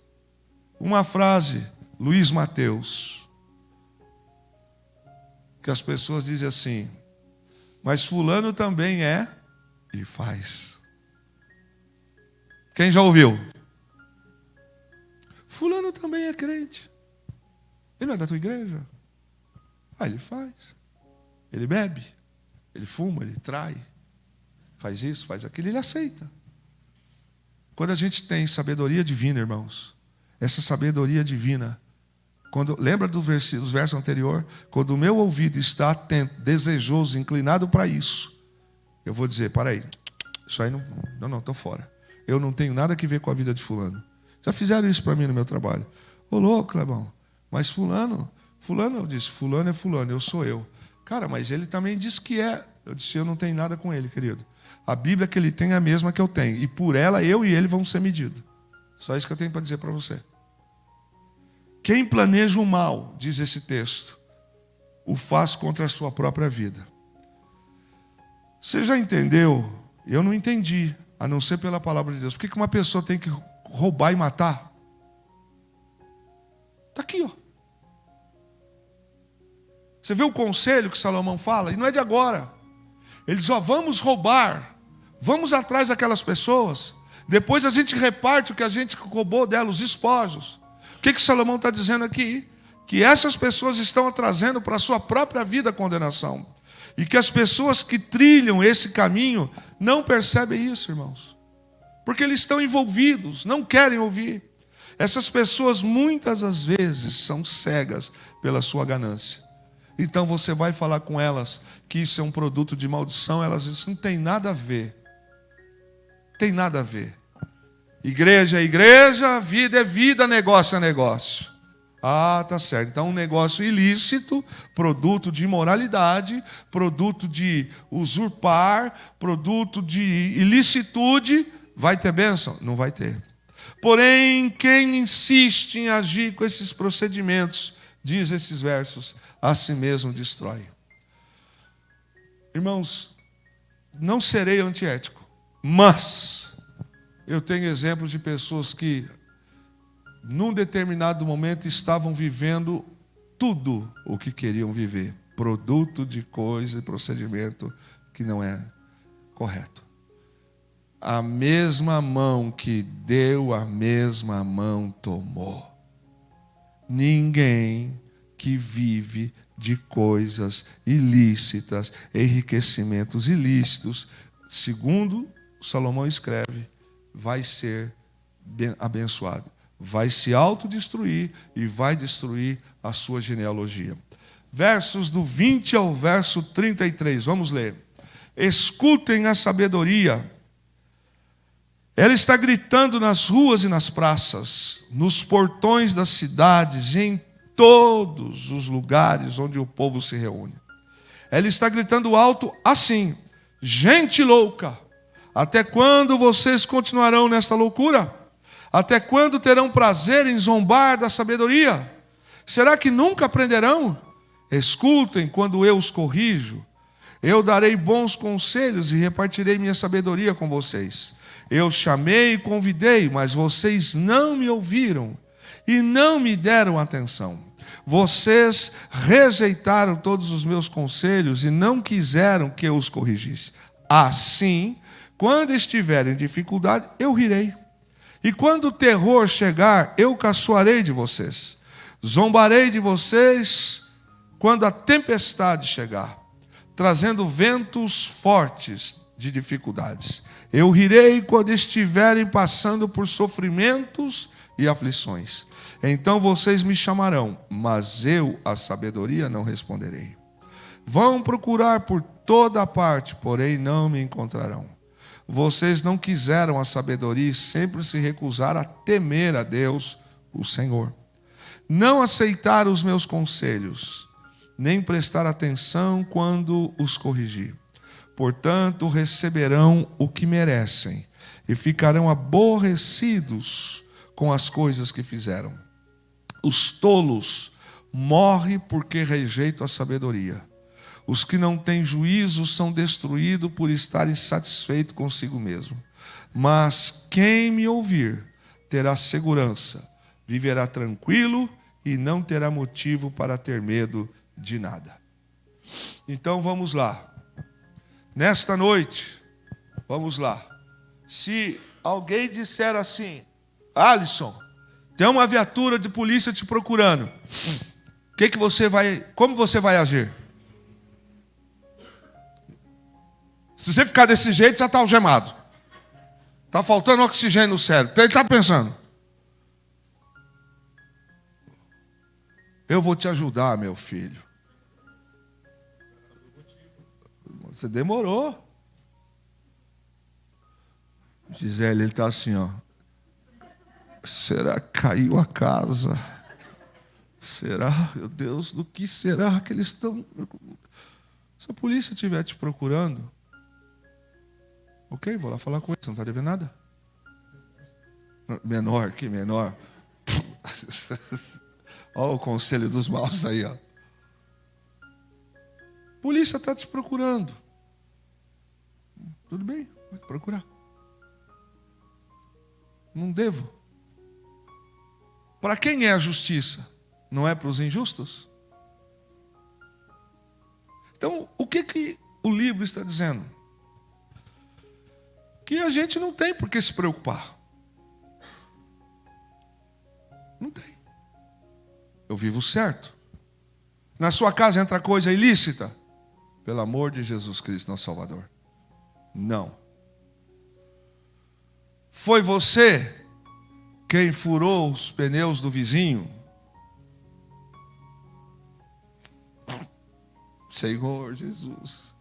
Uma frase, Luiz Mateus, que as pessoas dizem assim, mas fulano também é e faz. Quem já ouviu? Fulano também é crente. Ele não é da tua igreja? Ele faz. Ele bebe, ele fuma, ele trai, faz isso, faz aquilo, ele aceita. Quando a gente tem sabedoria divina, irmãos, essa sabedoria divina, lembra dos versos anteriores? Quando o meu ouvido está atento, desejoso, inclinado para isso, eu vou dizer, para aí, isso aí não, estou fora. Eu não tenho nada a ver com a vida de fulano. Já fizeram isso para mim no meu trabalho. Ô louco, Clebão, mas fulano, eu disse, fulano é fulano, eu sou eu. Cara, mas ele também disse que é. Eu disse, eu não tenho nada com ele, querido. A Bíblia que ele tem é a mesma que eu tenho. E por ela, eu e ele vamos ser medidos. Só isso que eu tenho para dizer para você. Quem planeja o mal, diz esse texto, o faz contra a sua própria vida. Você já entendeu? Eu não entendi, a não ser pela palavra de Deus. Por que uma pessoa tem que roubar e matar? Está aqui, ó. Você vê o conselho que Salomão fala? E não é de agora. Ele diz, ó, vamos roubar. Vamos atrás daquelas pessoas. Depois a gente reparte o que a gente roubou dela, os espojos. O que Salomão está dizendo aqui? Que essas pessoas estão trazendo para a sua própria vida a condenação. E que as pessoas que trilham esse caminho não percebem isso, irmãos. Porque eles estão envolvidos, não querem ouvir. Essas pessoas muitas das vezes são cegas pela sua ganância. Então você vai falar com elas que isso é um produto de maldição, elas dizem, não tem nada a ver. Tem nada a ver. Igreja é igreja, vida é vida, negócio é negócio. Ah, tá certo. Então um negócio ilícito, produto de imoralidade, produto de usurpar, produto de ilicitude, vai ter bênção? Não vai ter. Porém, quem insiste em agir com esses procedimentos, diz esses versos, a si mesmo destrói. Irmãos, não serei antiético, mas eu tenho exemplos de pessoas que, num determinado momento, estavam vivendo tudo o que queriam viver, produto de coisa e procedimento que não é correto. A mesma mão que deu, a mesma mão tomou. Ninguém que vive de coisas ilícitas, enriquecimentos ilícitos, segundo Salomão escreve, vai ser abençoado. Vai se autodestruir e vai destruir a sua genealogia. Versos do 20 ao verso 33, vamos ler. Escutem a sabedoria. Ela está gritando nas ruas e nas praças, nos portões das cidades e em todos os lugares onde o povo se reúne. Ela está gritando alto assim: gente louca, até quando vocês continuarão nesta loucura? Até quando terão prazer em zombar da sabedoria? Será que nunca aprenderão? Escutem quando eu os corrijo. Eu darei bons conselhos e repartirei minha sabedoria com vocês. Eu chamei e convidei, mas vocês não me ouviram e não me deram atenção. Vocês rejeitaram todos os meus conselhos e não quiseram que eu os corrigisse. Assim, quando estiverem em dificuldade, eu rirei. E quando o terror chegar, eu caçoarei de vocês. Zombarei de vocês quando a tempestade chegar, trazendo ventos fortes de dificuldades. Eu rirei quando estiverem passando por sofrimentos e aflições. Então vocês me chamarão, mas eu, a sabedoria, não responderei. Vão procurar por toda parte, porém não me encontrarão. Vocês não quiseram a sabedoria e sempre se recusaram a temer a Deus, o Senhor. Não aceitaram os meus conselhos, nem prestaram atenção quando os corrigi. Portanto, receberão o que merecem e ficarão aborrecidos com as coisas que fizeram. Os tolos morrem porque rejeitam a sabedoria. Os que não têm juízo são destruídos por estarem satisfeitos consigo mesmo. Mas quem me ouvir terá segurança, viverá tranquilo e não terá motivo para ter medo de nada. Então vamos lá. Nesta noite, vamos lá. Se alguém disser assim: Alisson, tem uma viatura de polícia te procurando, como você vai agir? Se você ficar desse jeito, já está algemado. Está faltando oxigênio no cérebro. Então ele está pensando: eu vou te ajudar, meu filho. Você demorou. Gisele, ele está assim, ó. Será que caiu a casa? Será? Meu Deus, do que será que eles estão... Se a polícia estiver te procurando, ok, vou lá falar com ele, você não está devendo nada? Menor, que menor. Olha o conselho dos maus aí, ó. Polícia está te procurando. Tudo bem, vai te procurar. Não devo. Para quem é a justiça? Não é para os injustos? Então, o que o livro está dizendo? Que a gente não tem por que se preocupar. Não tem. Eu vivo certo. Na sua casa entra coisa ilícita? Pelo amor de Jesus Cristo, nosso Salvador. Não. Foi você quem furou os pneus do vizinho? Senhor Jesus.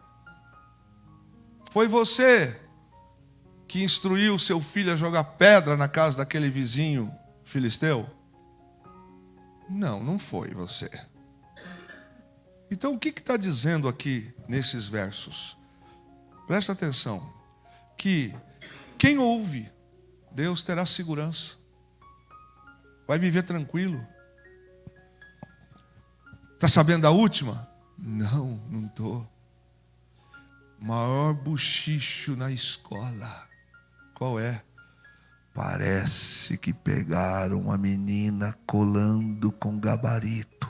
Foi você que instruiu seu filho a jogar pedra na casa daquele vizinho filisteu? Não, não foi você. Então o que está dizendo aqui nesses versos? Presta atenção. Que quem ouve, Deus terá segurança. Vai viver tranquilo. Está sabendo da última? Não, não estou. Maior bochicho na escola. Qual é? Parece que pegaram uma menina colando com gabarito.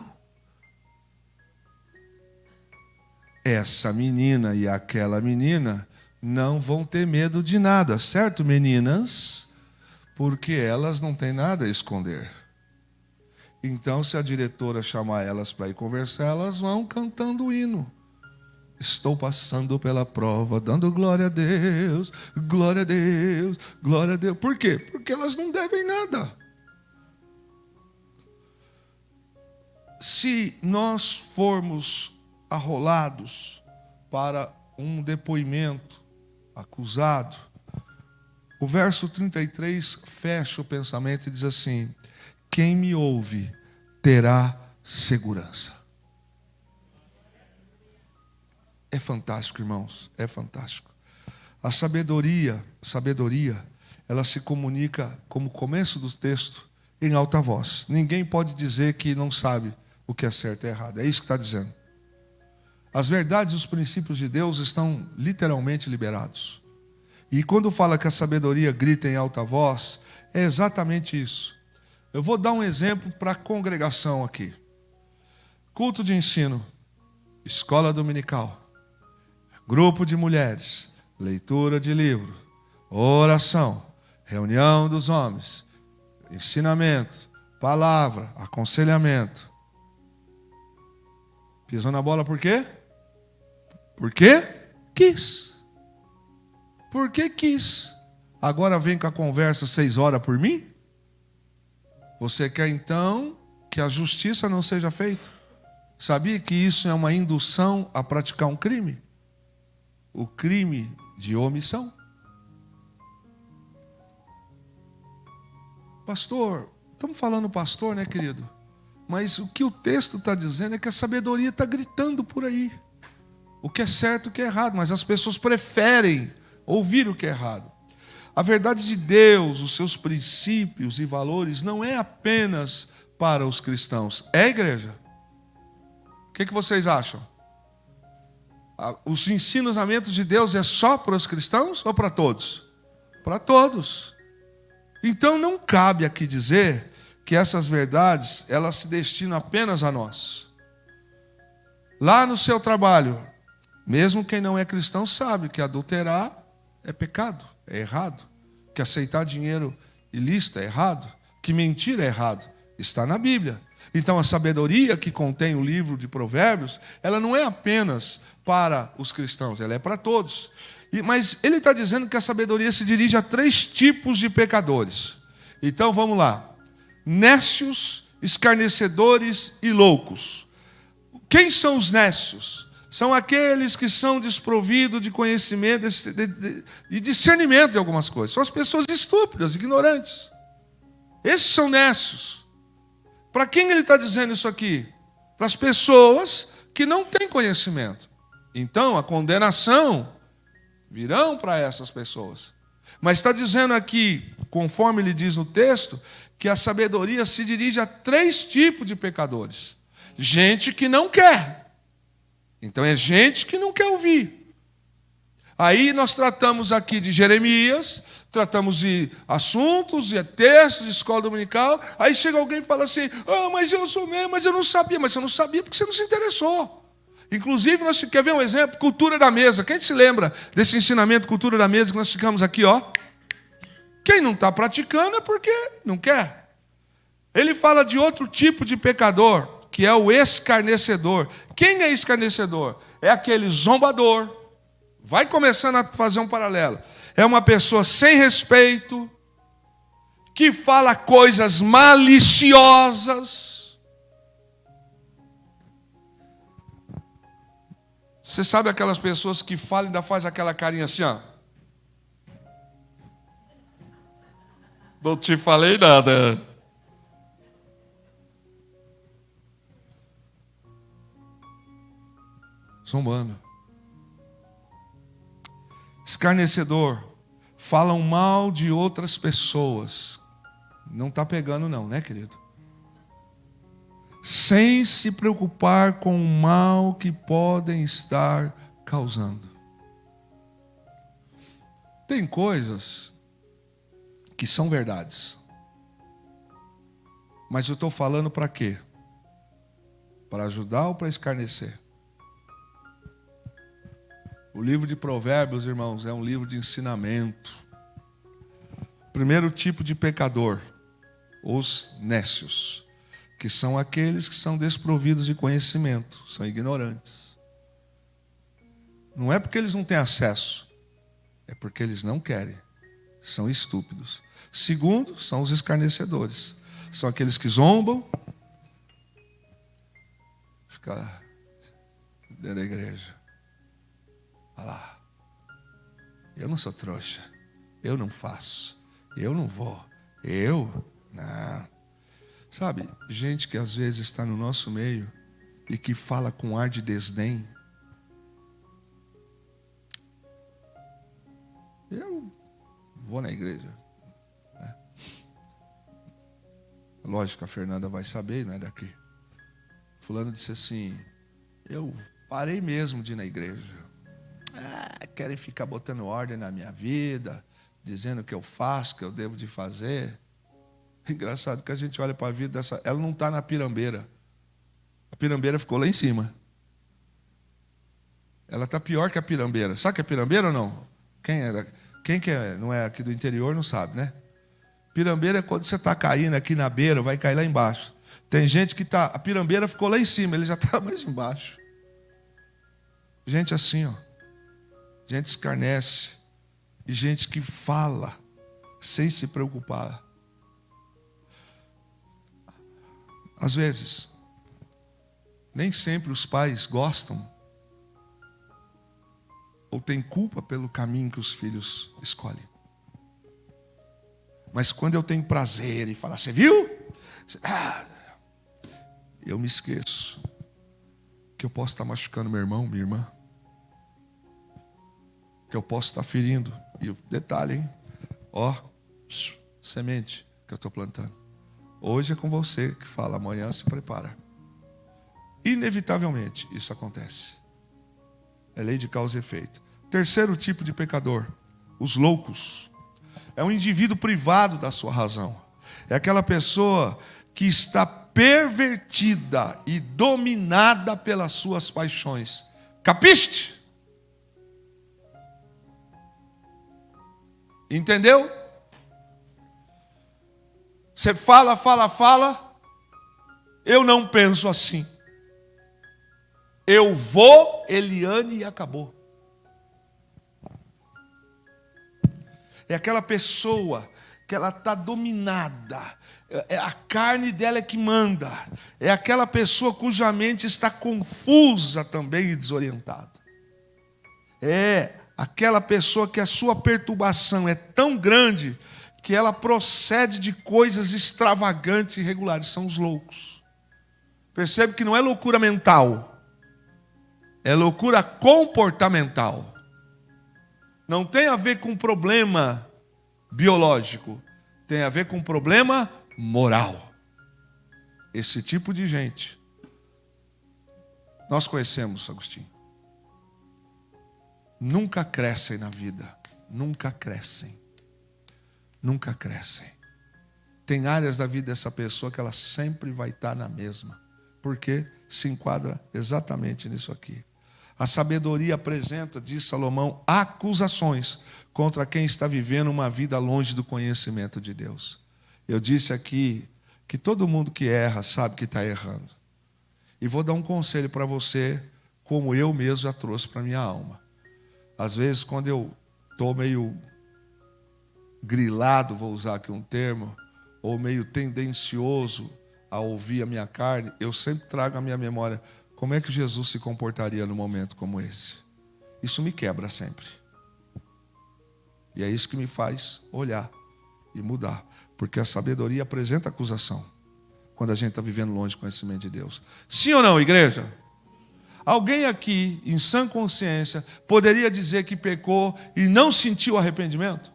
Essa menina e aquela menina não vão ter medo de nada, certo, meninas? Porque elas não têm nada a esconder. Então, se a diretora chamar elas para ir conversar, elas vão cantando o hino. Estou passando pela prova, dando glória a Deus, glória a Deus, glória a Deus. Por quê? Porque elas não devem nada. Se nós formos arrolados para um depoimento acusado, o verso 33 fecha o pensamento e diz assim: quem me ouve terá segurança. É fantástico, irmãos, é fantástico. A sabedoria, ela se comunica, como começo do texto, em alta voz. Ninguém pode dizer que não sabe o que é certo e errado. É isso que está dizendo. As verdades e os princípios de Deus estão literalmente liberados. E quando fala que a sabedoria grita em alta voz, é exatamente isso. Eu vou dar um exemplo para a congregação aqui. Culto de ensino, escola dominical, grupo de mulheres, leitura de livro, oração, reunião dos homens, ensinamento, palavra, aconselhamento. Pisou na bola por quê? Por quê? Quis. Por que quis? Agora vem com a conversa 6 horas por mim? Você quer então que a justiça não seja feita? Sabia que isso é uma indução a praticar um crime? O crime de omissão. Pastor, estamos falando pastor, né, querido? Mas o que o texto está dizendo é que a sabedoria está gritando por aí. O que é certo e o que é errado, mas as pessoas preferem ouvir o que é errado. A verdade de Deus, os seus princípios e valores não é apenas para os cristãos. É, igreja? O que vocês acham? Os ensinamentos de Deus é só para os cristãos ou para todos? Para todos. Então não cabe aqui dizer que essas verdades, elas se destinam apenas a nós. Lá no seu trabalho, mesmo quem não é cristão sabe que adulterar é pecado, é errado. Que aceitar dinheiro ilícito é errado. Que mentir é errado. Está na Bíblia. Então a sabedoria que contém o livro de Provérbios, ela não é apenas para os cristãos, ela é para todos. Mas ele está dizendo que a sabedoria se dirige a 3 tipos de pecadores. Então vamos lá. Nécios, escarnecedores e loucos. Quem são os nécios? São aqueles que são desprovidos de conhecimento e discernimento de algumas coisas. São as pessoas estúpidas, ignorantes. Esses são nécios. Para quem ele está dizendo isso aqui? Para as pessoas que não têm conhecimento. Então, a condenação virão para essas pessoas. Mas está dizendo aqui, conforme ele diz no texto, que a sabedoria se dirige a 3 tipos de pecadores. Gente que não quer. Então é gente que não quer ouvir. Aí nós tratamos aqui de Jeremias, tratamos de assuntos, de textos, de escola dominical. Aí chega alguém e fala assim, mas eu sou mesmo, mas eu não sabia. Mas você não sabia porque você não se interessou. Inclusive, nós quer ver um exemplo? Cultura da mesa. Quem se lembra desse ensinamento, cultura da mesa, que nós ficamos aqui, ó? Quem não está praticando é porque não quer. Ele fala de outro tipo de pecador, que é o escarnecedor. Quem é escarnecedor? É aquele zombador. Vai começando a fazer um paralelo. É uma pessoa sem respeito, que fala coisas maliciosas. Você sabe aquelas pessoas que falam e ainda faz aquela carinha assim, ó? Não te falei nada. Zombando. Escarnecedor. Falam mal de outras pessoas. Não está pegando não, né, querido? Sem se preocupar com o mal que podem estar causando. Tem coisas que são verdades. Mas eu estou falando para quê? Para ajudar ou para escarnecer? O livro de Provérbios, irmãos, é um livro de ensinamento. Primeiro tipo de pecador, os nécios, que são aqueles que são desprovidos de conhecimento, são ignorantes. Não é porque eles não têm acesso, é porque eles não querem, são estúpidos. Segundo, são os escarnecedores, são aqueles que zombam, ficam dentro da igreja. Olha lá, eu não sou trouxa, eu não faço, eu não vou, não. Sabe, gente que às vezes está no nosso meio e que fala com ar de desdém. Eu vou na igreja. Né? Lógico, a Fernanda vai saber, não é daqui. Fulano disse assim, eu parei mesmo de ir na igreja. Querem ficar botando ordem na minha vida, dizendo o que eu faço, o que eu devo de fazer. Engraçado que a gente olha para a vida dessa... Ela não está na pirambeira. A pirambeira ficou lá em cima. Ela está pior que a pirambeira. Sabe que é pirambeira ou não? Quem que não é aqui do interior não sabe, né? Pirambeira é quando você está caindo aqui na beira, vai cair lá embaixo. Tem gente que está... A pirambeira ficou lá em cima, ele já está mais embaixo. Gente assim, ó. Gente escarnece. E gente que fala sem se preocupar. Às vezes, nem sempre os pais gostam ou têm culpa pelo caminho que os filhos escolhem. Mas quando eu tenho prazer em falar, você viu? Eu me esqueço que eu posso estar machucando meu irmão, minha irmã. Que eu posso estar ferindo. E o detalhe, hein? Semente que eu estou plantando. Hoje é com você que fala, amanhã se prepara. Inevitavelmente isso acontece. É lei de causa e efeito. Terceiro tipo de pecador, os loucos. É um indivíduo privado da sua razão. É aquela pessoa que está pervertida e dominada pelas suas paixões. Capiste? Entendeu? Você fala. Eu não penso assim. Eu vou, Eliane, e acabou. É aquela pessoa que ela está dominada. A carne dela é que manda. É aquela pessoa cuja mente está confusa também e desorientada. É aquela pessoa que a sua perturbação é tão grande que ela procede de coisas extravagantes e irregulares. São os loucos. Percebe que não é loucura mental. é loucura comportamental. Não tem a ver com problema biológico, tem a ver com problema moral. Esse tipo de gente nós conhecemos, Agostinho. Nunca crescem na vida, nunca crescem. Nunca crescem. Tem áreas da vida dessa pessoa que ela sempre vai estar na mesma, porque se enquadra exatamente nisso aqui. A sabedoria apresenta, diz Salomão, acusações contra quem está vivendo uma vida longe do conhecimento de Deus. Eu disse aqui que todo mundo que erra sabe que está errando. E vou dar um conselho para você, como eu mesmo já trouxe para a minha alma. Às vezes, quando eu estou meio grilado, vou usar aqui um termo, ou meio tendencioso a ouvir a minha carne, eu sempre trago à minha memória como é que Jesus se comportaria num momento como esse. Isso me quebra sempre. E é isso que me faz olhar e mudar. Porque a sabedoria apresenta acusação quando a gente está vivendo longe do conhecimento de Deus. Sim ou não, igreja? Alguém aqui, em sã consciência, poderia dizer que pecou e não sentiu arrependimento?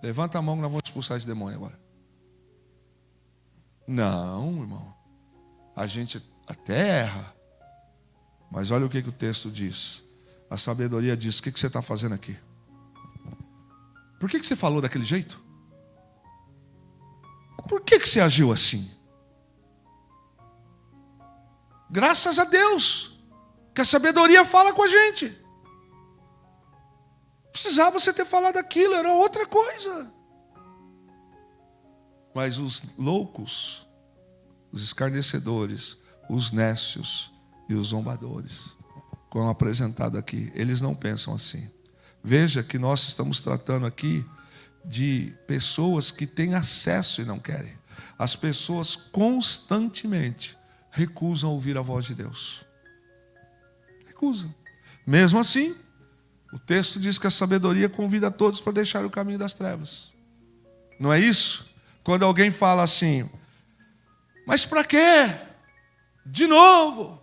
Levanta a mão que nós vamos expulsar esse demônio agora. Não, irmão. A gente até erra. Mas olha o que o texto diz. A sabedoria diz: o que você está fazendo aqui? Por que você falou daquele jeito? Por que você agiu assim? Graças a Deus que a sabedoria fala com a gente. Precisava você ter falado aquilo, era outra coisa. Mas os loucos, os escarnecedores, os nécios e os zombadores, como apresentado aqui, eles não pensam assim. Veja que nós estamos tratando aqui de pessoas que têm acesso e não querem. As pessoas constantemente recusam ouvir a voz de Deus. Recusam. Mesmo assim, o texto diz que a sabedoria convida a todos para deixar o caminho das trevas. Não é isso? Quando alguém fala assim: mas para quê? De novo?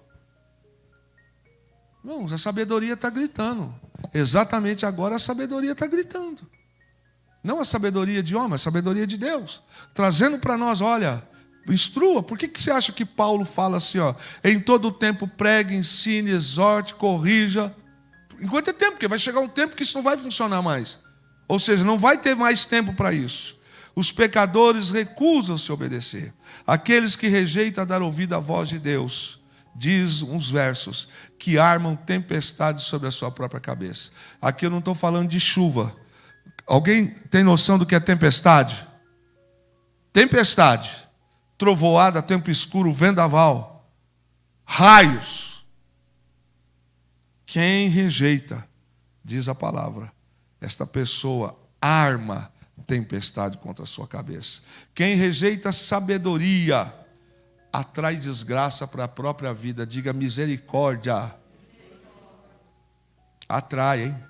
Irmãos, a sabedoria está gritando. Exatamente agora a sabedoria está gritando. Não a sabedoria de homem, a sabedoria de Deus. Trazendo para nós, olha, instrua. Por que você acha que Paulo fala assim, ó? Em todo o tempo pregue, ensine, exorte, corrija. Enquanto é tempo, porque vai chegar um tempo que isso não vai funcionar mais. Ou seja, não vai ter mais tempo para isso. Os pecadores recusam se obedecer. Aqueles que rejeitam dar ouvido à voz de Deus, diz uns versos, que armam tempestades sobre a sua própria cabeça. Aqui eu não estou falando de chuva. Alguém tem noção do que é tempestade? Tempestade, trovoada, tempo escuro, vendaval, raios. Quem rejeita, diz a palavra, esta pessoa arma tempestade contra a sua cabeça. Quem rejeita sabedoria atrai desgraça para a própria vida. Diga misericórdia. Atrai, hein?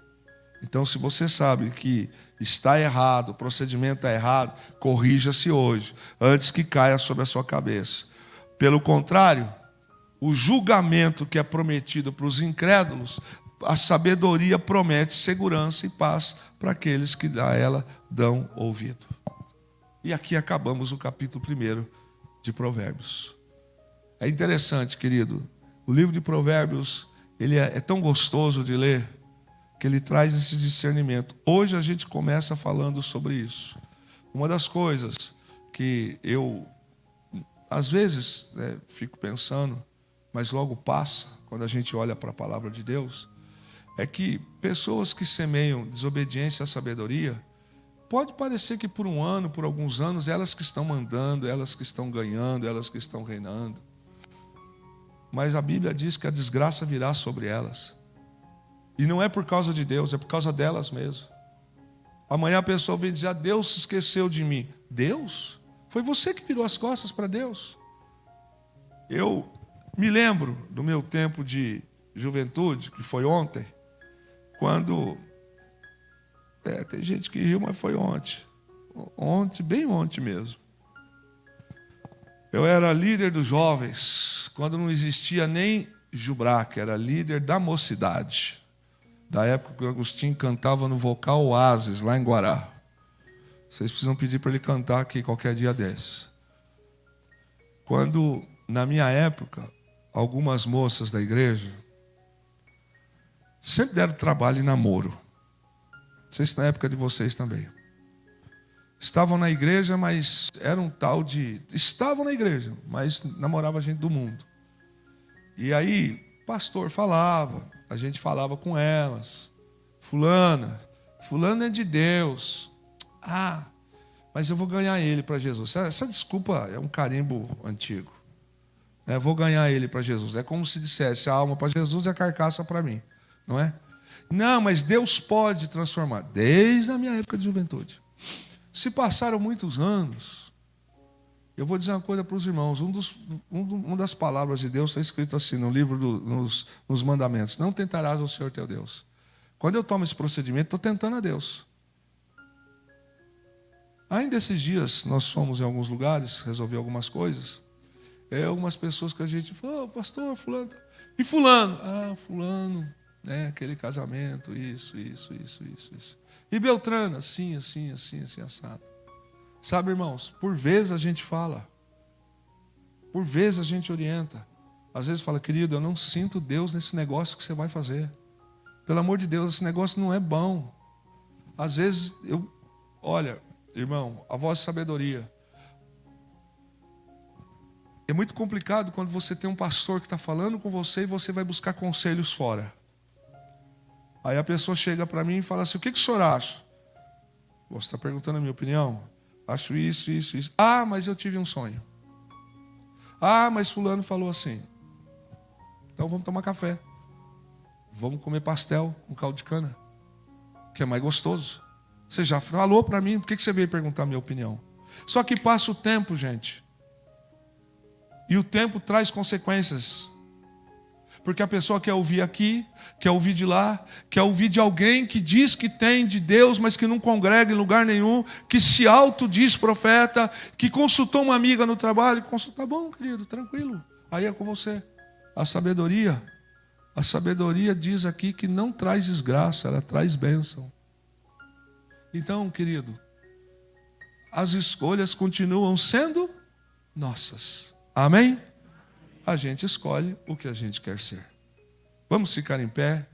Então, se você sabe que está errado, o procedimento está errado, corrija-se hoje, antes que caia sobre a sua cabeça. Pelo contrário, o julgamento que é prometido para os incrédulos, a sabedoria promete segurança e paz para aqueles que a ela dão ouvido. E aqui acabamos o capítulo 1 de Provérbios. É interessante, querido, o livro de Provérbios, ele é tão gostoso de ler, que ele traz esse discernimento. Hoje a gente começa falando sobre isso. Uma das coisas que eu, às vezes, fico pensando, mas logo passa, quando a gente olha para a palavra de Deus, é que pessoas que semeiam desobediência à sabedoria, pode parecer que por um ano, por alguns anos, elas que estão mandando, elas que estão ganhando, elas que estão reinando. Mas a Bíblia diz que a desgraça virá sobre elas. E não é por causa de Deus, é por causa delas mesmo. Amanhã a pessoa vem dizer: Deus se esqueceu de mim. Deus? Foi você que virou as costas para Deus. Eu me lembro do meu tempo de juventude, que foi ontem, quando... tem gente que riu, mas foi ontem. Ontem, bem ontem mesmo. Eu era líder dos jovens, quando não existia nem Jubrá, que era líder da mocidade, da época que o Agostinho cantava no Vocal Oasis, lá em Guará. Vocês precisam pedir para ele cantar aqui qualquer dia desses. Quando, na minha época, algumas moças da igreja sempre deram trabalho e namoro. Não sei se na época de vocês também. Estavam na igreja, mas era um tal de... Estavam na igreja, mas namorava gente do mundo. E aí, pastor falava, a gente falava com elas. Fulano é de Deus. Ah, mas eu vou ganhar ele para Jesus. Essa desculpa é um carimbo antigo. Vou ganhar ele para Jesus. É como se dissesse a alma para Jesus e a carcaça para mim. Não é? Não, mas Deus pode transformar. Desde a minha época de juventude. Se passaram muitos anos, eu vou dizer uma coisa para os irmãos. Uma das palavras de Deus está escrito assim no livro nos mandamentos. Não tentarás ao Senhor teu Deus. Quando eu tomo esse procedimento, estou tentando a Deus. Ainda esses dias, nós fomos em alguns lugares, resolver algumas coisas. Algumas pessoas que a gente falou, pastor, fulano. E fulano? Ah, fulano, aquele casamento, isso. E Beltrano, assim, assado. Sabe, irmãos, por vezes a gente fala. Por vezes a gente orienta. Às vezes fala, querido, eu não sinto Deus nesse negócio que você vai fazer. Pelo amor de Deus, esse negócio não é bom. Às vezes, olha, irmão, a voz de sabedoria. É muito complicado quando você tem um pastor que está falando com você e você vai buscar conselhos fora. Aí a pessoa chega para mim e fala assim, o que o senhor acha? Você está perguntando a minha opinião? Acho isso. Ah, mas eu tive um sonho. Ah, mas fulano falou assim. Então vamos tomar café. Vamos comer pastel com caldo de cana, que é mais gostoso. Você já falou para mim, por que você veio perguntar a minha opinião? Só que passa o tempo, gente. E o tempo traz consequências. Porque a pessoa quer ouvir aqui, quer ouvir de lá, quer ouvir de alguém que diz que tem de Deus, mas que não congrega em lugar nenhum, que se autodiz profeta, que consultou uma amiga no trabalho, tá bom, querido, tranquilo, aí é com você. A sabedoria diz aqui que não traz desgraça, ela traz bênção. Então, querido, as escolhas continuam sendo nossas. Amém? A gente escolhe o que a gente quer ser. Vamos ficar em pé.